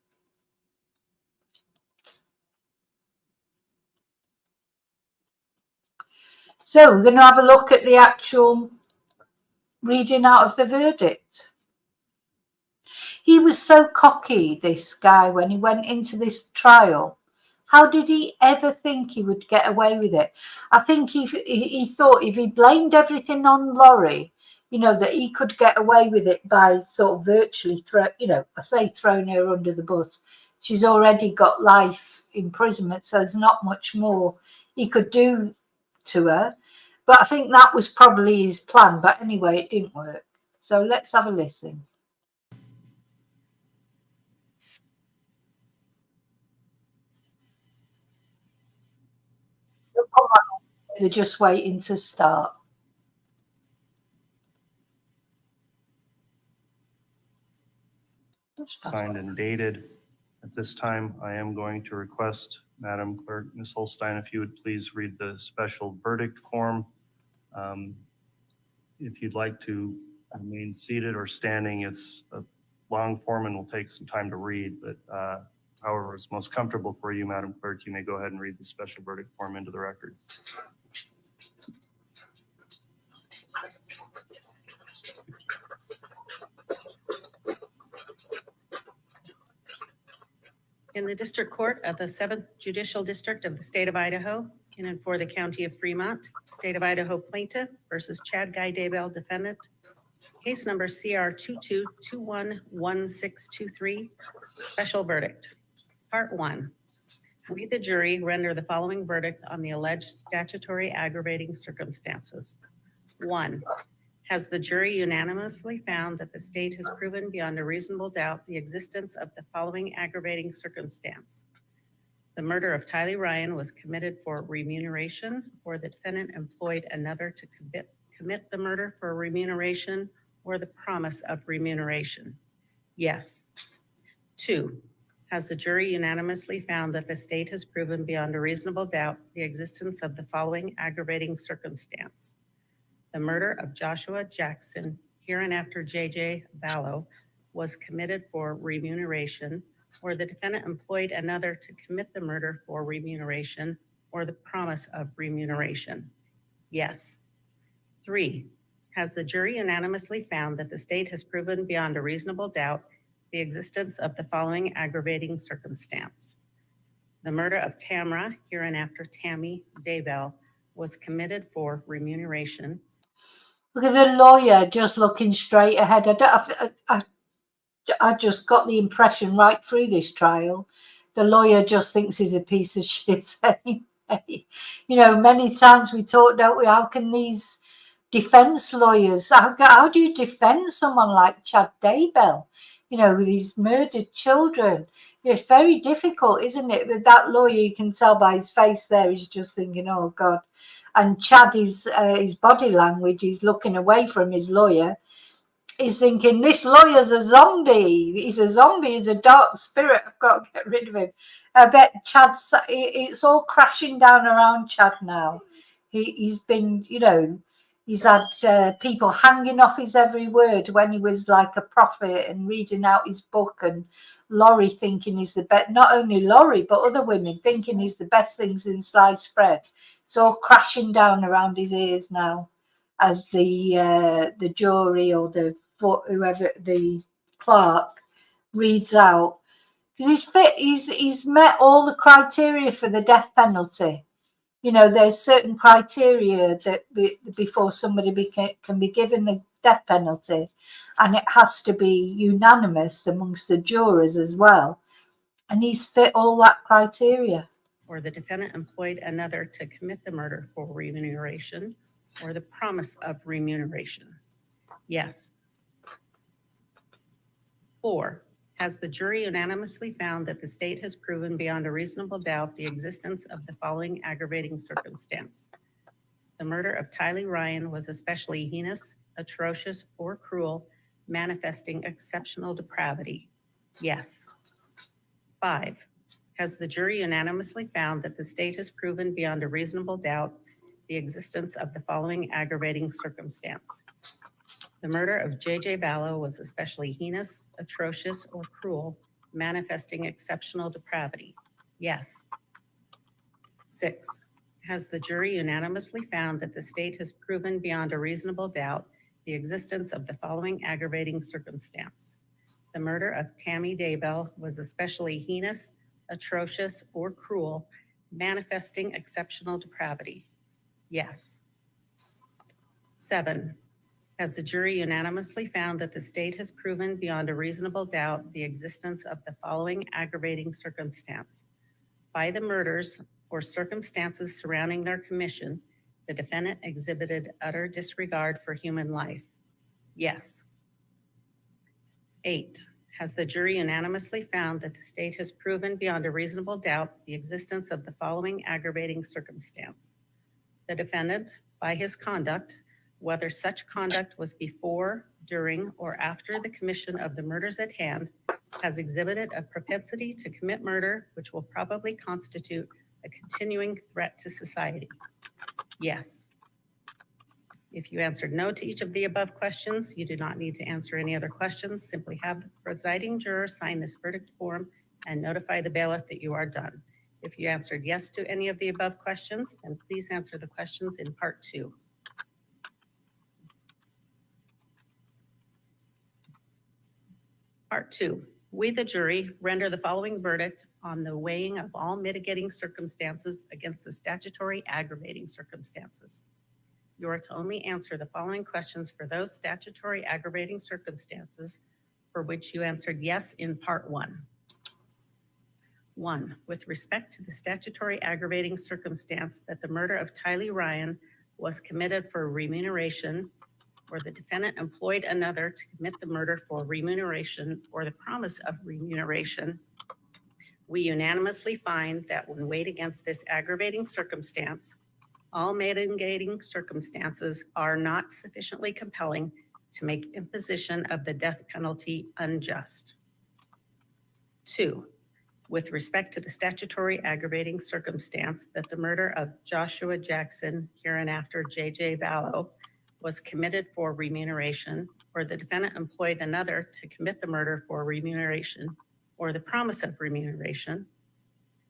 So we're going to have a look at the actual reading out of the verdict. He was so cocky, this guy, when he went into this trial. How did he ever think he would get away with it? I think he thought if he blamed everything on Laurie, you know, that he could get away with it by sort of virtually throwing her under the bus. She's already got life imprisonment, so there's not much more he could do to her. But I think that was probably his plan. But anyway, it didn't work. So let's have a listen. They're just waiting to start. Signed and dated. At this time, I am going to request, Madam Clerk, Ms. Holstein, if you would please read the special verdict form. If you'd like to remain seated or standing, it's a long form and will take some time to read, but however it's most comfortable for you, Madam Clerk, you may go ahead and read the special verdict form into the record. In the District Court of the 7th Judicial District of the State of Idaho, in and for the County of Fremont, State of Idaho plaintiff versus Chad Guy Daybell defendant. Case number CR 22211623, special verdict. Part 1. We, the jury, render the following verdict on the alleged statutory aggravating circumstances. 1. Has the jury unanimously found that the state has proven beyond a reasonable doubt the existence of the following aggravating circumstance? The murder of Tylee Ryan was committed for remuneration, or the defendant employed another to commit the murder for remuneration or the promise of remuneration? Yes. 2. Has the jury unanimously found that the state has proven beyond a reasonable doubt the existence of the following aggravating circumstance? The murder of Joshua Jackson, hereinafter J.J. Ballo, was committed for remuneration, or the defendant employed another to commit the murder for remuneration or the promise of remuneration? Yes. 3. Has the jury unanimously found that the state has proven beyond a reasonable doubt the existence of the following aggravating circumstance? The murder of Tamra, hereinafter Tammy Daybell, was committed for remuneration. Look at the lawyer just looking straight ahead. I just got the impression right through this trial, the lawyer just thinks he's a piece of shit anyway. You know, many times we talk, don't we? How can these defense lawyers, how do you defend someone like Chad Daybell, you know, with his murdered children? It's very difficult, isn't it? With that lawyer, you can tell by his face there, he's just thinking, oh God. And Chad is his body language, he's looking away from his lawyer. He's thinking, this lawyer's a zombie. He's a zombie. He's a dark spirit. I've got to get rid of him. I bet Chad's, it's all crashing down around Chad now. He's been, you know, he's had people hanging off his every word when he was like a prophet and reading out his book, and Laurie thinking he's the best, not only Laurie, but other women thinking he's the best thing since sliced bread. It's all crashing down around his ears now as the jury or whoever the clerk reads out. He's met all the criteria for the death penalty. You know, there's certain criteria that before somebody can be given the death penalty, and it has to be unanimous amongst the jurors as well. And he's fit all that criteria. Or the defendant employed another to commit the murder for remuneration or the promise of remuneration? Yes. 4. Has the jury unanimously found that the state has proven beyond a reasonable doubt the existence of the following aggravating circumstance? The murder of Tylee Ryan was especially heinous, atrocious, or cruel, manifesting exceptional depravity? Yes. 5. Has the jury unanimously found that the state has proven beyond a reasonable doubt the existence of the following aggravating circumstance? The murder of J.J. Ballo was especially heinous, atrocious, or cruel, manifesting exceptional depravity? Yes. 6. Has the jury unanimously found that the state has proven beyond a reasonable doubt the existence of the following aggravating circumstance? The murder of Tammy Daybell was especially heinous, atrocious, or cruel, manifesting exceptional depravity? Yes. 7. Has the jury unanimously found that the state has proven beyond a reasonable doubt the existence of the following aggravating circumstance? By the murders or circumstances surrounding their commission, the defendant exhibited utter disregard for human life? Yes. 8. Has the jury unanimously found that the state has proven beyond a reasonable doubt the existence of the following aggravating circumstance? The defendant, by his conduct, whether such conduct was before, during, or after the commission of the murders at hand, has exhibited a propensity to commit murder which will probably constitute a continuing threat to society? Yes. If you answered no to each of the above questions, you do not need to answer any other questions. Simply have the presiding juror sign this verdict form and notify the bailiff that you are done. If you answered yes to any of the above questions, then please answer the questions in part 2. Part 2. We, the jury, render the following verdict on the weighing of all mitigating circumstances against the statutory aggravating circumstances. You are to only answer the following questions for those statutory aggravating circumstances for which you answered yes in part 1. 1, with respect to the statutory aggravating circumstance that the murder of Tylee Ryan was committed for remuneration, or the defendant employed another to commit the murder for remuneration or the promise of remuneration, we unanimously find that when weighed against this aggravating circumstance, all mitigating circumstances are not sufficiently compelling to make imposition of the death penalty unjust. 2, with respect to the statutory aggravating circumstance that the murder of Joshua Jackson, hereinafter J.J. Vallow, was committed for remuneration, or the defendant employed another to commit the murder for remuneration or the promise of remuneration,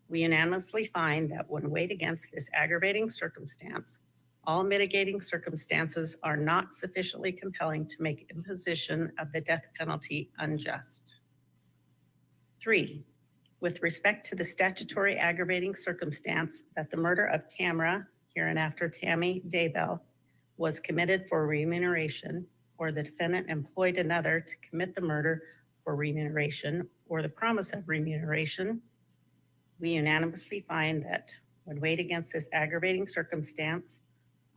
we unanimously find that when weighed against this aggravating circumstance, all mitigating circumstances are not sufficiently compelling to make imposition of the death penalty unjust. 3, with respect to the statutory aggravating circumstance that the murder of Tamara, hereinafter Tammy Daybell, was committed for remuneration, or the defendant employed another to commit the murder for remuneration or the promise of remuneration, we unanimously find that when weighed against this aggravating circumstance,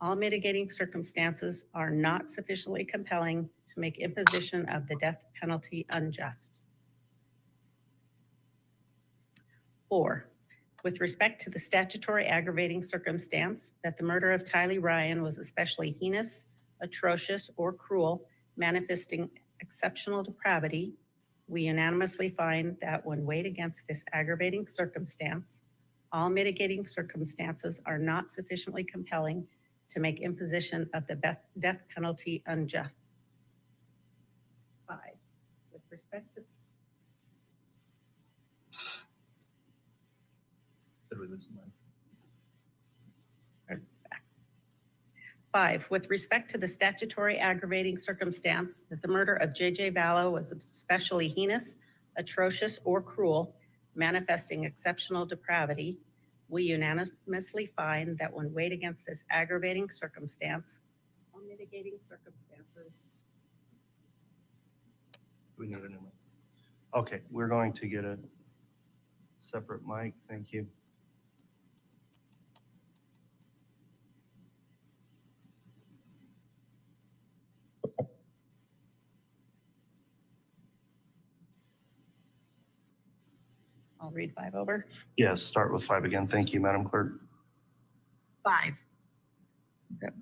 all mitigating circumstances are not sufficiently compelling to make imposition of the death penalty unjust. 4, with respect to the statutory aggravating circumstance that the murder of Tylee Ryan was especially heinous, atrocious, or cruel, manifesting exceptional depravity, we unanimously find that when weighed against this aggravating circumstance, all mitigating circumstances are not sufficiently compelling to make imposition of the death penalty unjust. 5, with respect to Did we lose the mic? 5, with respect to the statutory aggravating circumstance that the murder of J.J. Vallow was especially heinous, atrocious, or cruel, manifesting exceptional depravity, we unanimously find that when weighed against this aggravating circumstance, all mitigating circumstances. We need a new mic. Okay, we're going to get a separate mic. Thank you. I'll read 5 over. Yes, start with 5 again. Thank you, Madam Clerk. 5. Okay.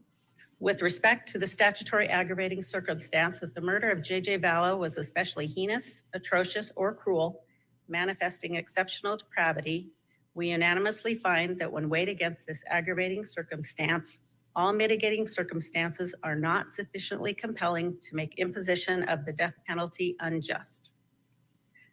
With respect to the statutory aggravating circumstance that the murder of J.J. Vallow was especially heinous, atrocious, or cruel, manifesting exceptional depravity, we unanimously find that when weighed against this aggravating circumstance, all mitigating circumstances are not sufficiently compelling to make imposition of the death penalty unjust.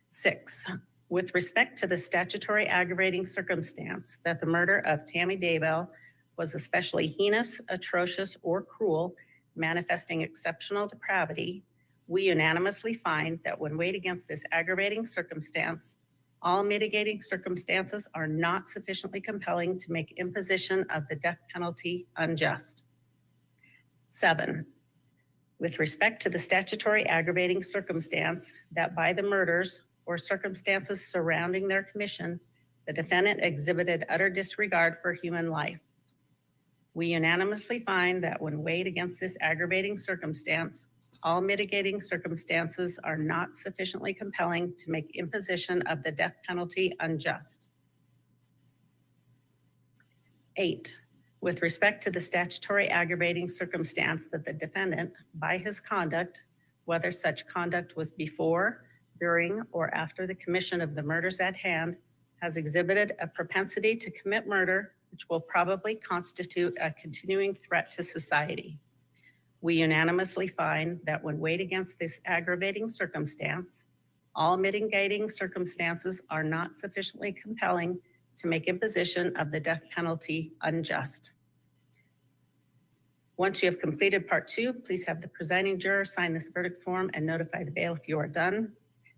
6, with respect to the statutory aggravating circumstance that the murder of Tammy Daybell was especially heinous, atrocious, or cruel, manifesting exceptional depravity, we unanimously find that when weighed against this aggravating circumstance, all mitigating circumstances are not sufficiently compelling to make imposition of the death penalty unjust. 7, with respect to the statutory aggravating circumstance that by the murders or circumstances surrounding their commission, the defendant exhibited utter disregard for human life, we unanimously find that when weighed against this aggravating circumstance, all mitigating circumstances are not sufficiently compelling to make imposition of the death penalty unjust. 8, with respect to the statutory aggravating circumstance that the defendant, by his conduct, whether such conduct was before, during, or after the commission of the murders at hand, has exhibited a propensity to commit murder, which will probably constitute a continuing threat to society. We unanimously find that when weighed against this aggravating circumstance, all mitigating circumstances are not sufficiently compelling to make imposition of the death penalty unjust. Once you have completed part 2, please have the presiding juror sign this verdict form and notify the bailiff you are done.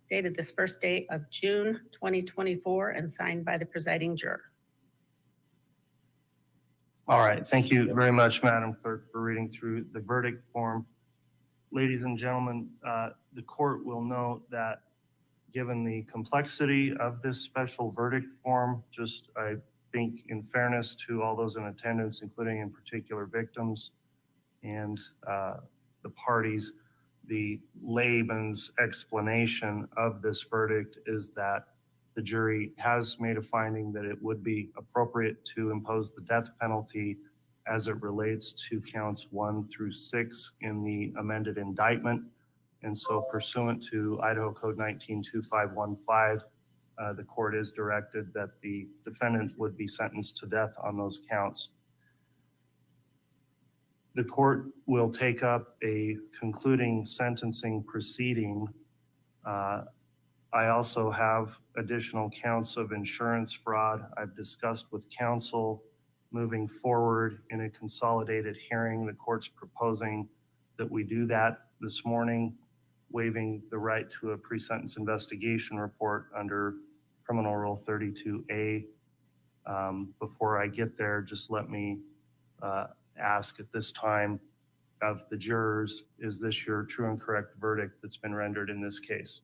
dated this first day of June 2024 and signed by the presiding juror. All right, thank you very much, Madam Clerk, for reading through the verdict form. Ladies and gentlemen, the court will note that given the complexity of this special verdict form, just I think in fairness to all those in attendance, including in particular victims and the parties, the layman's explanation of this verdict is that the jury has made a finding that it would be appropriate to impose the death penalty as it relates to counts 1 through 6 in the amended indictment. And so pursuant to Idaho Code 192515, the court is directed that the defendant would be sentenced to death on those counts. The court will take up a concluding sentencing proceeding. I also have additional counts of insurance fraud. I've discussed with counsel moving forward in a consolidated hearing. The court's proposing that we do that this morning, waiving the right to a pre-sentence investigation report under Criminal Rule 32A. Before I get there, just let me ask at this time of the jurors, is this your true and correct verdict that's been rendered in this case?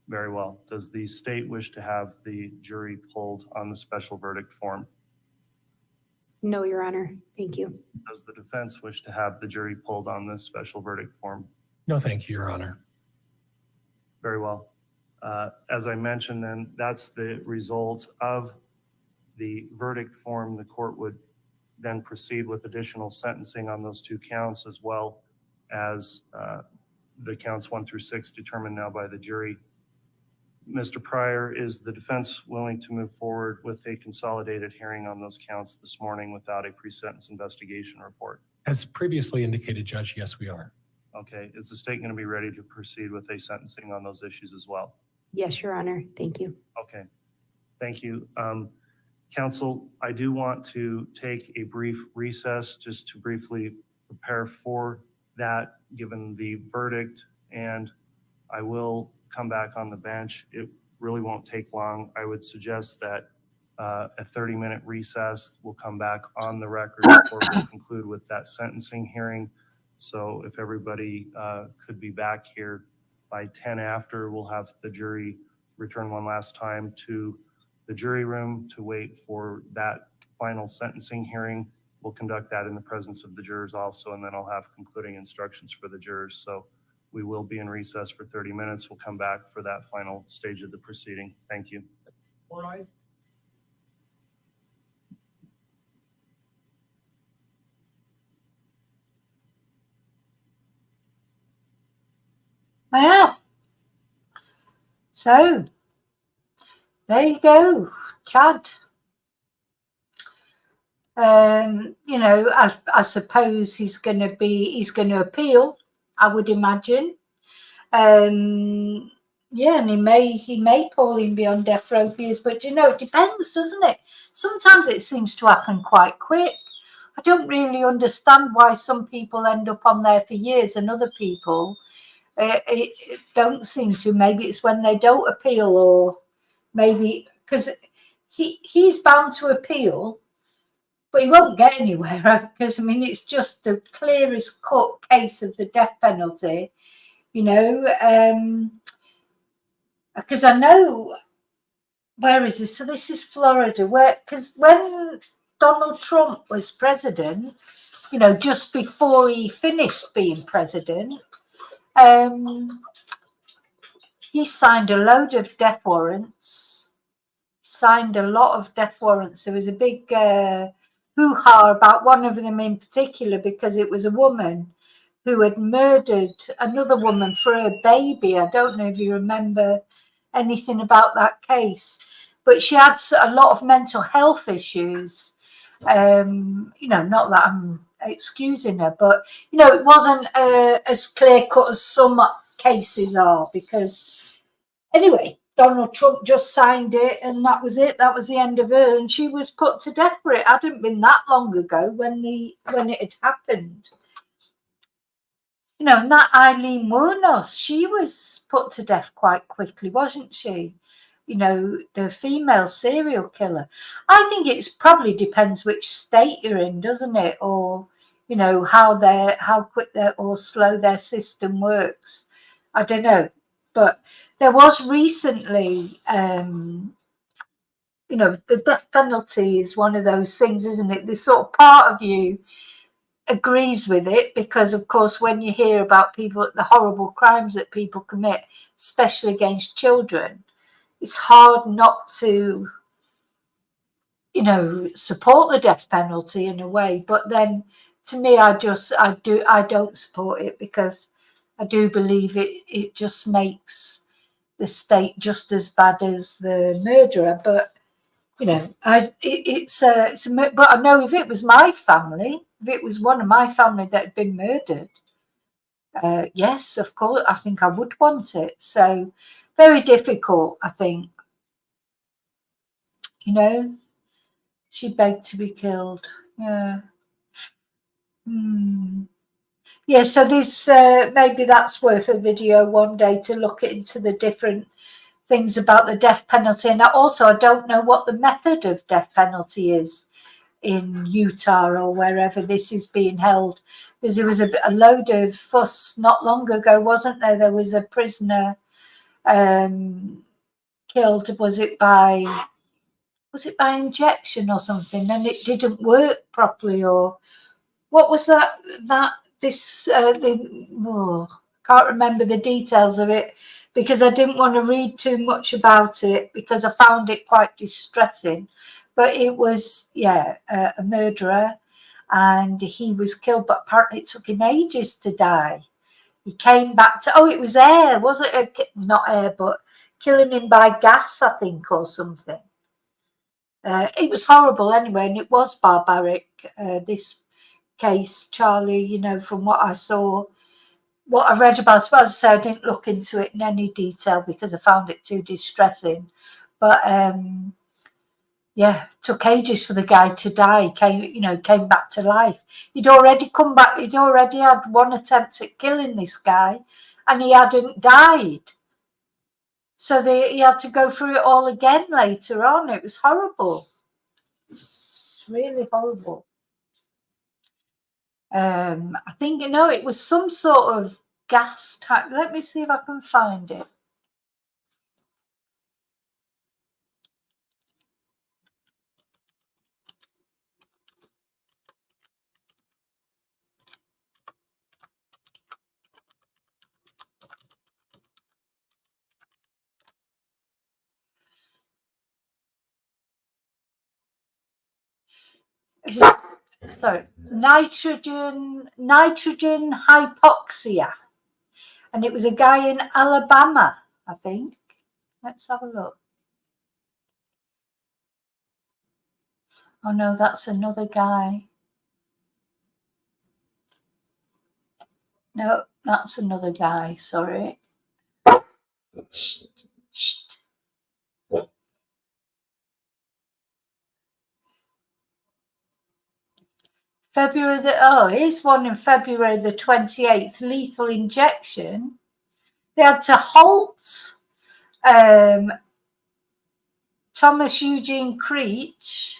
Very well. Does the state wish to have the jury polled on the special verdict form? No, Your Honor. Thank you. Does the defense wish to have the jury polled on this special verdict form? No, thank you, Your Honor. Very well. As I mentioned, then that's the result of the verdict form. The court would then proceed with additional sentencing on those 2 counts, as well as the counts 1 through 6 determined now by the jury. Mr. Pryor, is the defense willing to move forward with a consolidated hearing on those counts this morning without a pre-sentence investigation report? As previously indicated, Judge, yes, we are. Okay. Is the state going to be ready to proceed with a sentencing on those issues as well? Yes, Your Honor. Thank you. Okay. Thank you. Counsel, I do want to take a brief recess just to briefly prepare for that, given the verdict, and I will come back on the bench. It really won't take long. I would suggest that a 30-minute recess will come back on the record before we conclude with that sentencing hearing. So if everybody could be back here by 10 after, we'll have the jury return one last time to the jury room to wait for that final sentencing hearing. We'll conduct that in the presence of the jurors also, and then I'll have concluding instructions for the jurors. So we will be in recess for 30 minutes. We'll come back for that final stage of the proceeding. Thank you. All right. Well, so there you go, Chad. You know, I suppose he's going to appeal, I would imagine. Yeah, and he may pull him beyond death row years, but you know, it depends, doesn't it? Sometimes it seems to happen quite quick. I don't really understand why some people end up on there for years and other people it don't seem to. Maybe it's when they don't appeal, or maybe because he's bound to appeal, but he won't get anywhere, right? Because I mean, it's just the clearest cut case of the death penalty, you know. Because I know, where is this? So this is Florida, where, because when Donald Trump was president, you know, just before he finished being president, he signed a load of death warrants, signed a lot of death warrants. There was a big hoo-ha about one of them in particular, because it was a woman who had murdered another woman for her baby. I don't know if you remember anything about that case, but she had a lot of mental health issues. You know, not that I'm excusing her, but you know, it wasn't as clear cut as some cases are, because anyway, Donald Trump just signed it and that was it. That was the end of her, and she was put to death for it. It hadn't been that long ago when it had happened. You know, and that Eileen Wuornos, she was put to death quite quickly, wasn't she? You know, the female serial killer. I think it's probably depends which state you're in, doesn't it? Or, you know, how quick or slow their system works. I don't know. But there was recently, you know, the death penalty is one of those things, isn't it? This sort of part of you agrees with it because, of course, when you hear about people, the horrible crimes that people commit, especially against children, it's hard not to, you know, support the death penalty in a way. But then, to me, I don't support it because I do believe it just makes the state just as bad as the murderer. But you know, but I know if it was my family, if it was one of my family that had been murdered, yes, of course, I think I would want it. So very difficult, I think. You know, she begged to be killed. Yeah. Yeah, so this maybe that's worth a video one day to look into the different things about the death penalty. And I don't know what the method of death penalty is in Utah or wherever this is being held, because there was a load of fuss not long ago, wasn't there? There was a prisoner killed. Was it by injection or something, and it didn't work properly, or what was that? Can't remember the details of it because I didn't want to read too much about it because I found it quite distressing. But it was, a murderer, and he was killed, but apparently it took him ages to die. He came back to, it was air, was it? Not air, but killing him by gas, I think, or something. It was horrible anyway, and it was barbaric, this case, Charlie, you know, from what I saw, what I read about it. As I say, I didn't look into it in any detail because I found it too distressing. But took ages for the guy to die. Came back to life. He'd already come back. He'd already had one attempt at killing this guy, and he hadn't died. So he had to go through it all again later on. It was horrible. It's really horrible. I think, it was some sort of gas type. Let me see if I can find it. Sorry, nitrogen hypoxia, and it was a guy in Alabama, I think. Let's have a look. Oh no, that's another guy. No, that's another guy. Sorry. Shh. Here's one in February the 28th, lethal injection. They had to halt Thomas Eugene Creech.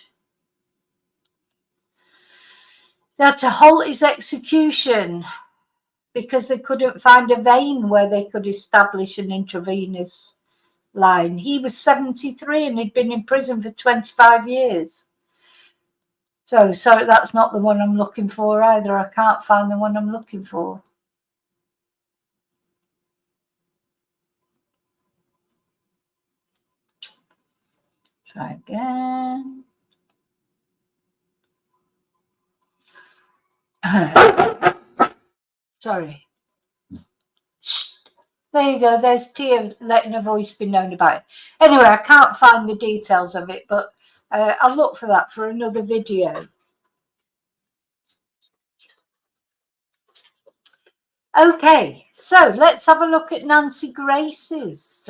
They had to halt his execution because they couldn't find a vein where they could establish an intravenous line. He was 73 and he'd been in prison for 25 years. So, sorry, that's not the one I'm looking for either. I can't find the one I'm looking for. Try again. Sorry. Shh. There you go. There's Tia letting her voice be known about it. Anyway, I can't find the details of it, but I'll look for that for another video. Okay, so let's have a look at Nancy Grace's.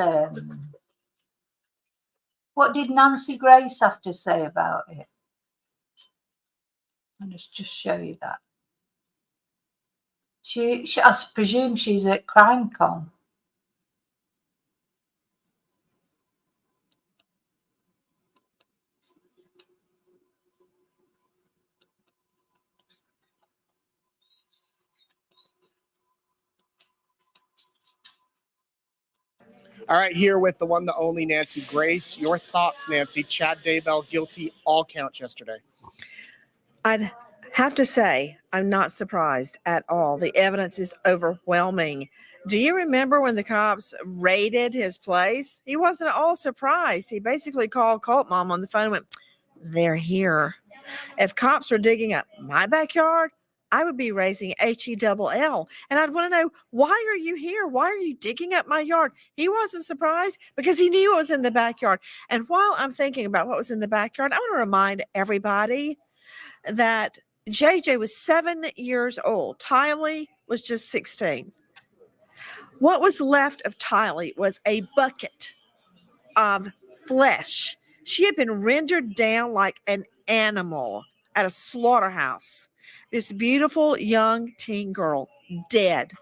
What did Nancy Grace have to say about it? I'll just show you that. I presume she's at CrimeCon. All right, here with the one, the only Nancy Grace. Your thoughts, Nancy? Chad Daybell guilty, all counts yesterday. I'd have to say, I'm not surprised at all. The evidence is overwhelming. Do you remember when the cops raided his place? He wasn't at all surprised. He basically called Cult Mom on the phone and went, "They're here." If cops were digging up my backyard, I would be raising HELL. And I'd want to know, why are you here? Why are you digging up my yard? He wasn't surprised because he knew it was in the backyard. And while I'm thinking about what was in the backyard, I want to remind everybody that JJ was 7 years old. Tylee was just 16. What was left of Tylee was a bucket of flesh. She had been rendered down like an animal at a slaughterhouse. This beautiful young teen girl dead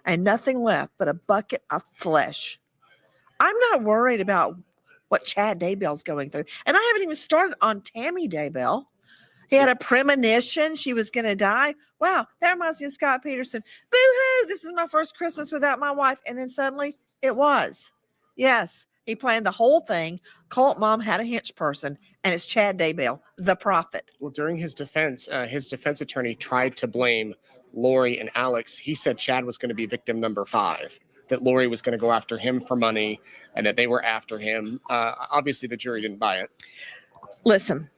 and nothing left but a bucket of flesh. I'm not worried about what Chad Daybell's going through. And I haven't even started on Tammy Daybell. He had a premonition she was going to die. Wow, that reminds me of Scott Peterson. Boo-hoo, this is my first Christmas without my wife. And then suddenly it was. Yes, he planned the whole thing. Cult Mom had a hench person, and it's Chad Daybell, the prophet. Well, during his defense attorney tried to blame Lori and Alex. He said Chad was going to be victim number 5, that Lori was going to go after him for money, and that they were after him. Obviously, the jury didn't buy it. Listen,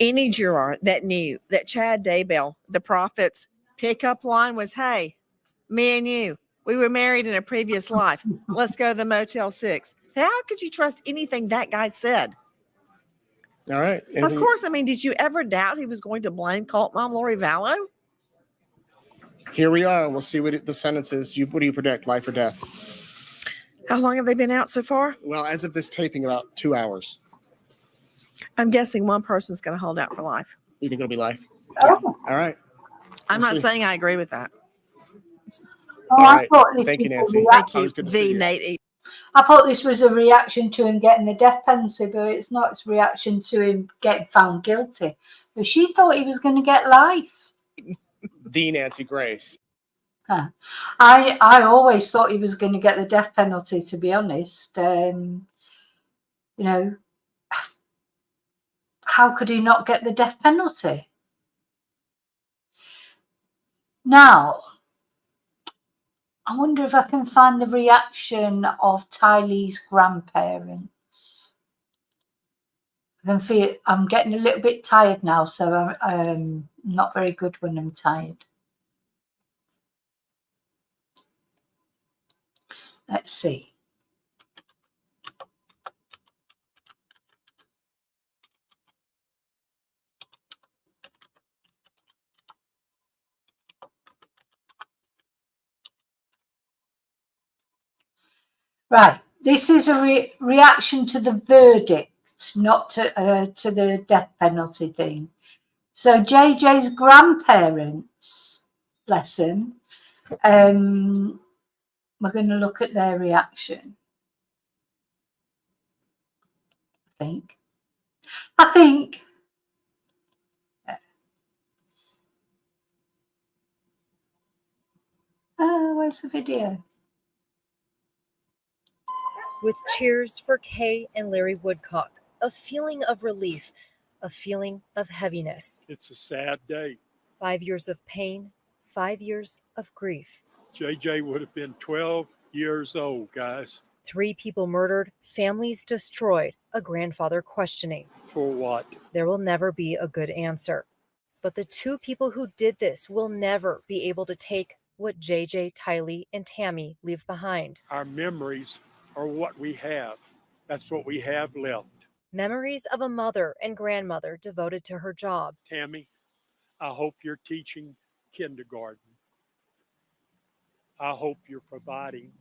any juror that knew that Chad Daybell, the prophet's pickup line was, "Hey, me and you, we were married in a previous life. Let's go to the Motel 6. How could you trust anything that guy said? All right. Of course. I mean, did you ever doubt he was going to blame Cult Mom Lori Vallow? Here we are. We'll see what the sentence is. What do you predict, life or death? How long have they been out so far? Well, as of this taping, about 2 hours. I'm guessing one person's going to hold out for life. You think it'll be life? Oh. All right. I'm We'll not see. saying I agree with that. Oh, All I right. thought this Thank you, was a Nancy. reaction- Thank you, Always good to see the you. Nate. I thought this was a reaction to him getting the death penalty, but it's not. It's a reaction to him getting found guilty. But she thought he was going to get life. The Nancy Grace. I always thought he was going to get the death penalty, to be honest. You know, how could he not get the death penalty? Now, I wonder if I can find the reaction of Tylee's grandparents. I can feel I'm getting a little bit tired now, so I'm not very good when I'm tired. Let's see. Right, this is a reaction to the verdict, not to the death penalty thing. So JJ's grandparents, bless them, we're going to look at their reaction. I think. Where's the video? With cheers for Kay and Larry Woodcock, a feeling of relief, a feeling of heaviness. It's a sad day. 5 years of pain, 5 years of grief. JJ would have been 12 years old, guys. 3 people murdered, families destroyed, a grandfather questioning. For what? There will never be a good answer. But the 2 people who did this will never be able to take what JJ, Tylee, and Tammy leave behind. Our memories are what we have. That's what we have left. Memories of a mother and grandmother devoted to her job. Tammy, I hope you're teaching kindergarten. I hope you're providing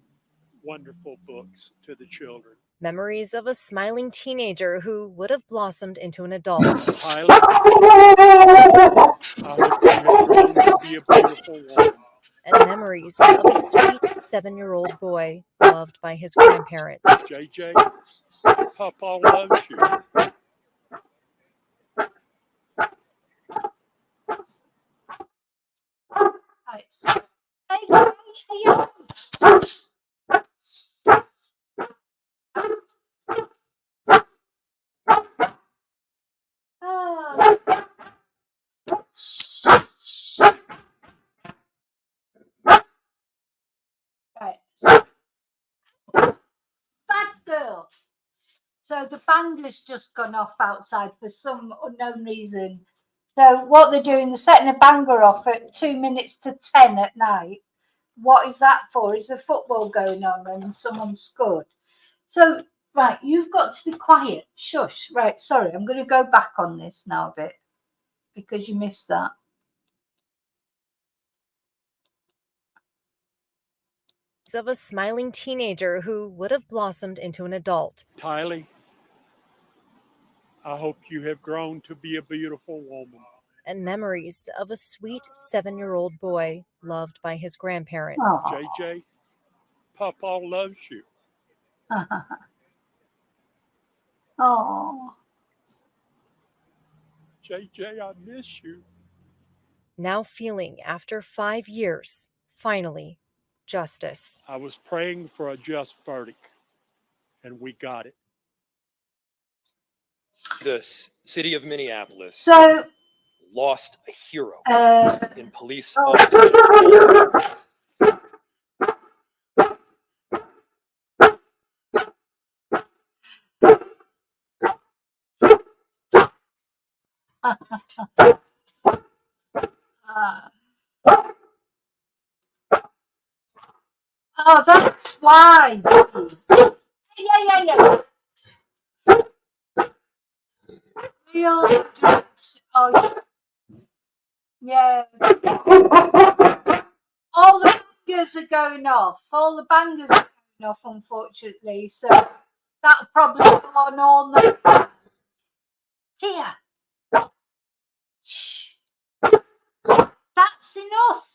wonderful books to the children. Memories of a smiling teenager who would have blossomed into an adult. Tyler, I hope you have grown to be a beautiful woman. and memories of a sweet 7-year-old boy loved by his grandparents. JJ, Papa loves you. Right. Hey. Oh. Right. Bad girl. So the banger's just gone off outside for some unknown reason. So what they're doing, they're setting a banger off at 2 minutes to 10 at night. What is that for? Is there football going on and someone scored? So, right, you've got to be quiet. Shush. Right, sorry, I'm going to go back on this now a bit because you missed that. Of a smiling teenager who would have blossomed into an adult. Tylee, I hope you have grown to be a beautiful woman. And memories of a sweet 7-year-old boy loved by his grandparents. Oh. JJ, Papa loves you. Oh. JJ, I miss you. Now feeling, after 5 years, finally, justice. I was praying for a just verdict, and we got it. The city of Minneapolis So, lost a hero in police oh. officer. Oh, that's why. Yeah. Real. Oh, yeah. All the bangers are going off. Unfortunately. So that'll probably go on all night. Dear. Shh. That's enough.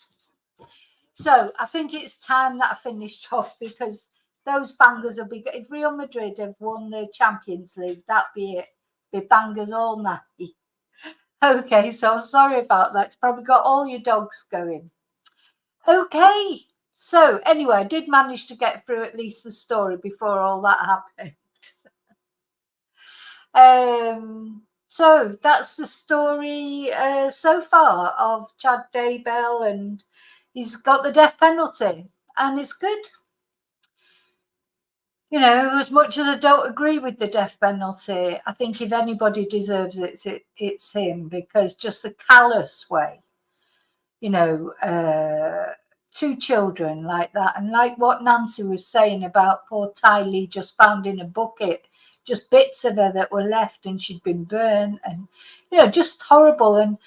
So I think it's time that I finished off because those bangers will be good. If Real Madrid have won the Champions League, that'd be it. Be bangers all night. Okay, so sorry about that. It's probably got all your dogs going. Okay, so anyway, I did manage to get through at least the story before all that happened. So that's the story so far of Chad Daybell, and he's got the death penalty, and it's good. You know, as much as I don't agree with the death penalty, I think if anybody deserves it, it's him, because just the callous way, you know, 2 children like that. And like what Nancy was saying about poor Tylee just found in a bucket, just bits of her that were left and she'd been burnt, and, you know, just horrible. And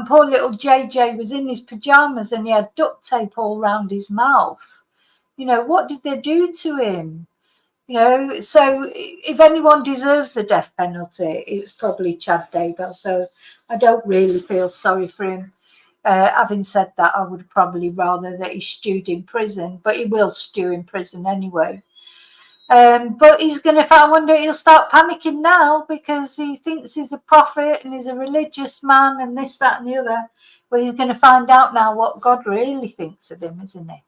poor little JJ was in his pajamas and he had duct tape all around his mouth. You know, what did they do to him? You know, so if anyone deserves the death penalty, it's probably Chad Daybell. So I don't really feel sorry for him. Having said that, I would probably rather that he stewed in prison, but he will stew in prison anyway. But he's going to, I wonder, he'll start panicking now because he thinks he's a prophet and he's a religious man and this, that, and the other. But he's going to find out now what God really thinks of him, isn't he?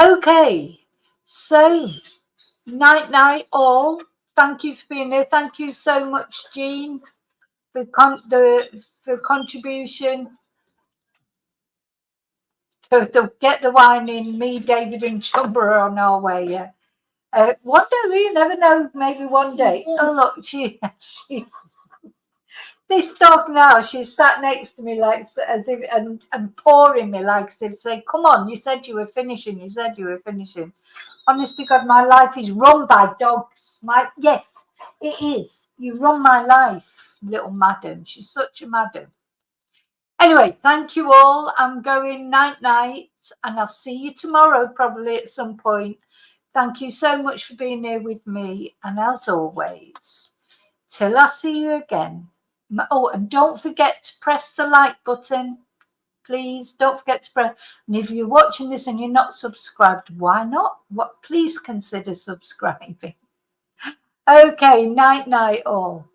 Okay, so night all. Thank you for being here. Thank you so much, Jean, for contribution. To get the wine in. Me, David, and Chumba are on our way. Yeah. One day, you never know. Maybe one day. Oh look, she's this dog now. She's sat next to me like as if and pouring me like as if saying, "Come on, you said you were finishing. You said you were finishing." Honest to God, my life is run by dogs. Yes, it is. You run my life, little madam. She's such a madam. Anyway, thank you all. I'm going night, and I'll see you tomorrow probably at some point. Thank you so much for being here with me. And as always, till I see you again. Oh, and don't forget to press the like button. please don't forget to press. And if you're watching this and you're not subscribed, why not? Please consider subscribing. Okay, night all.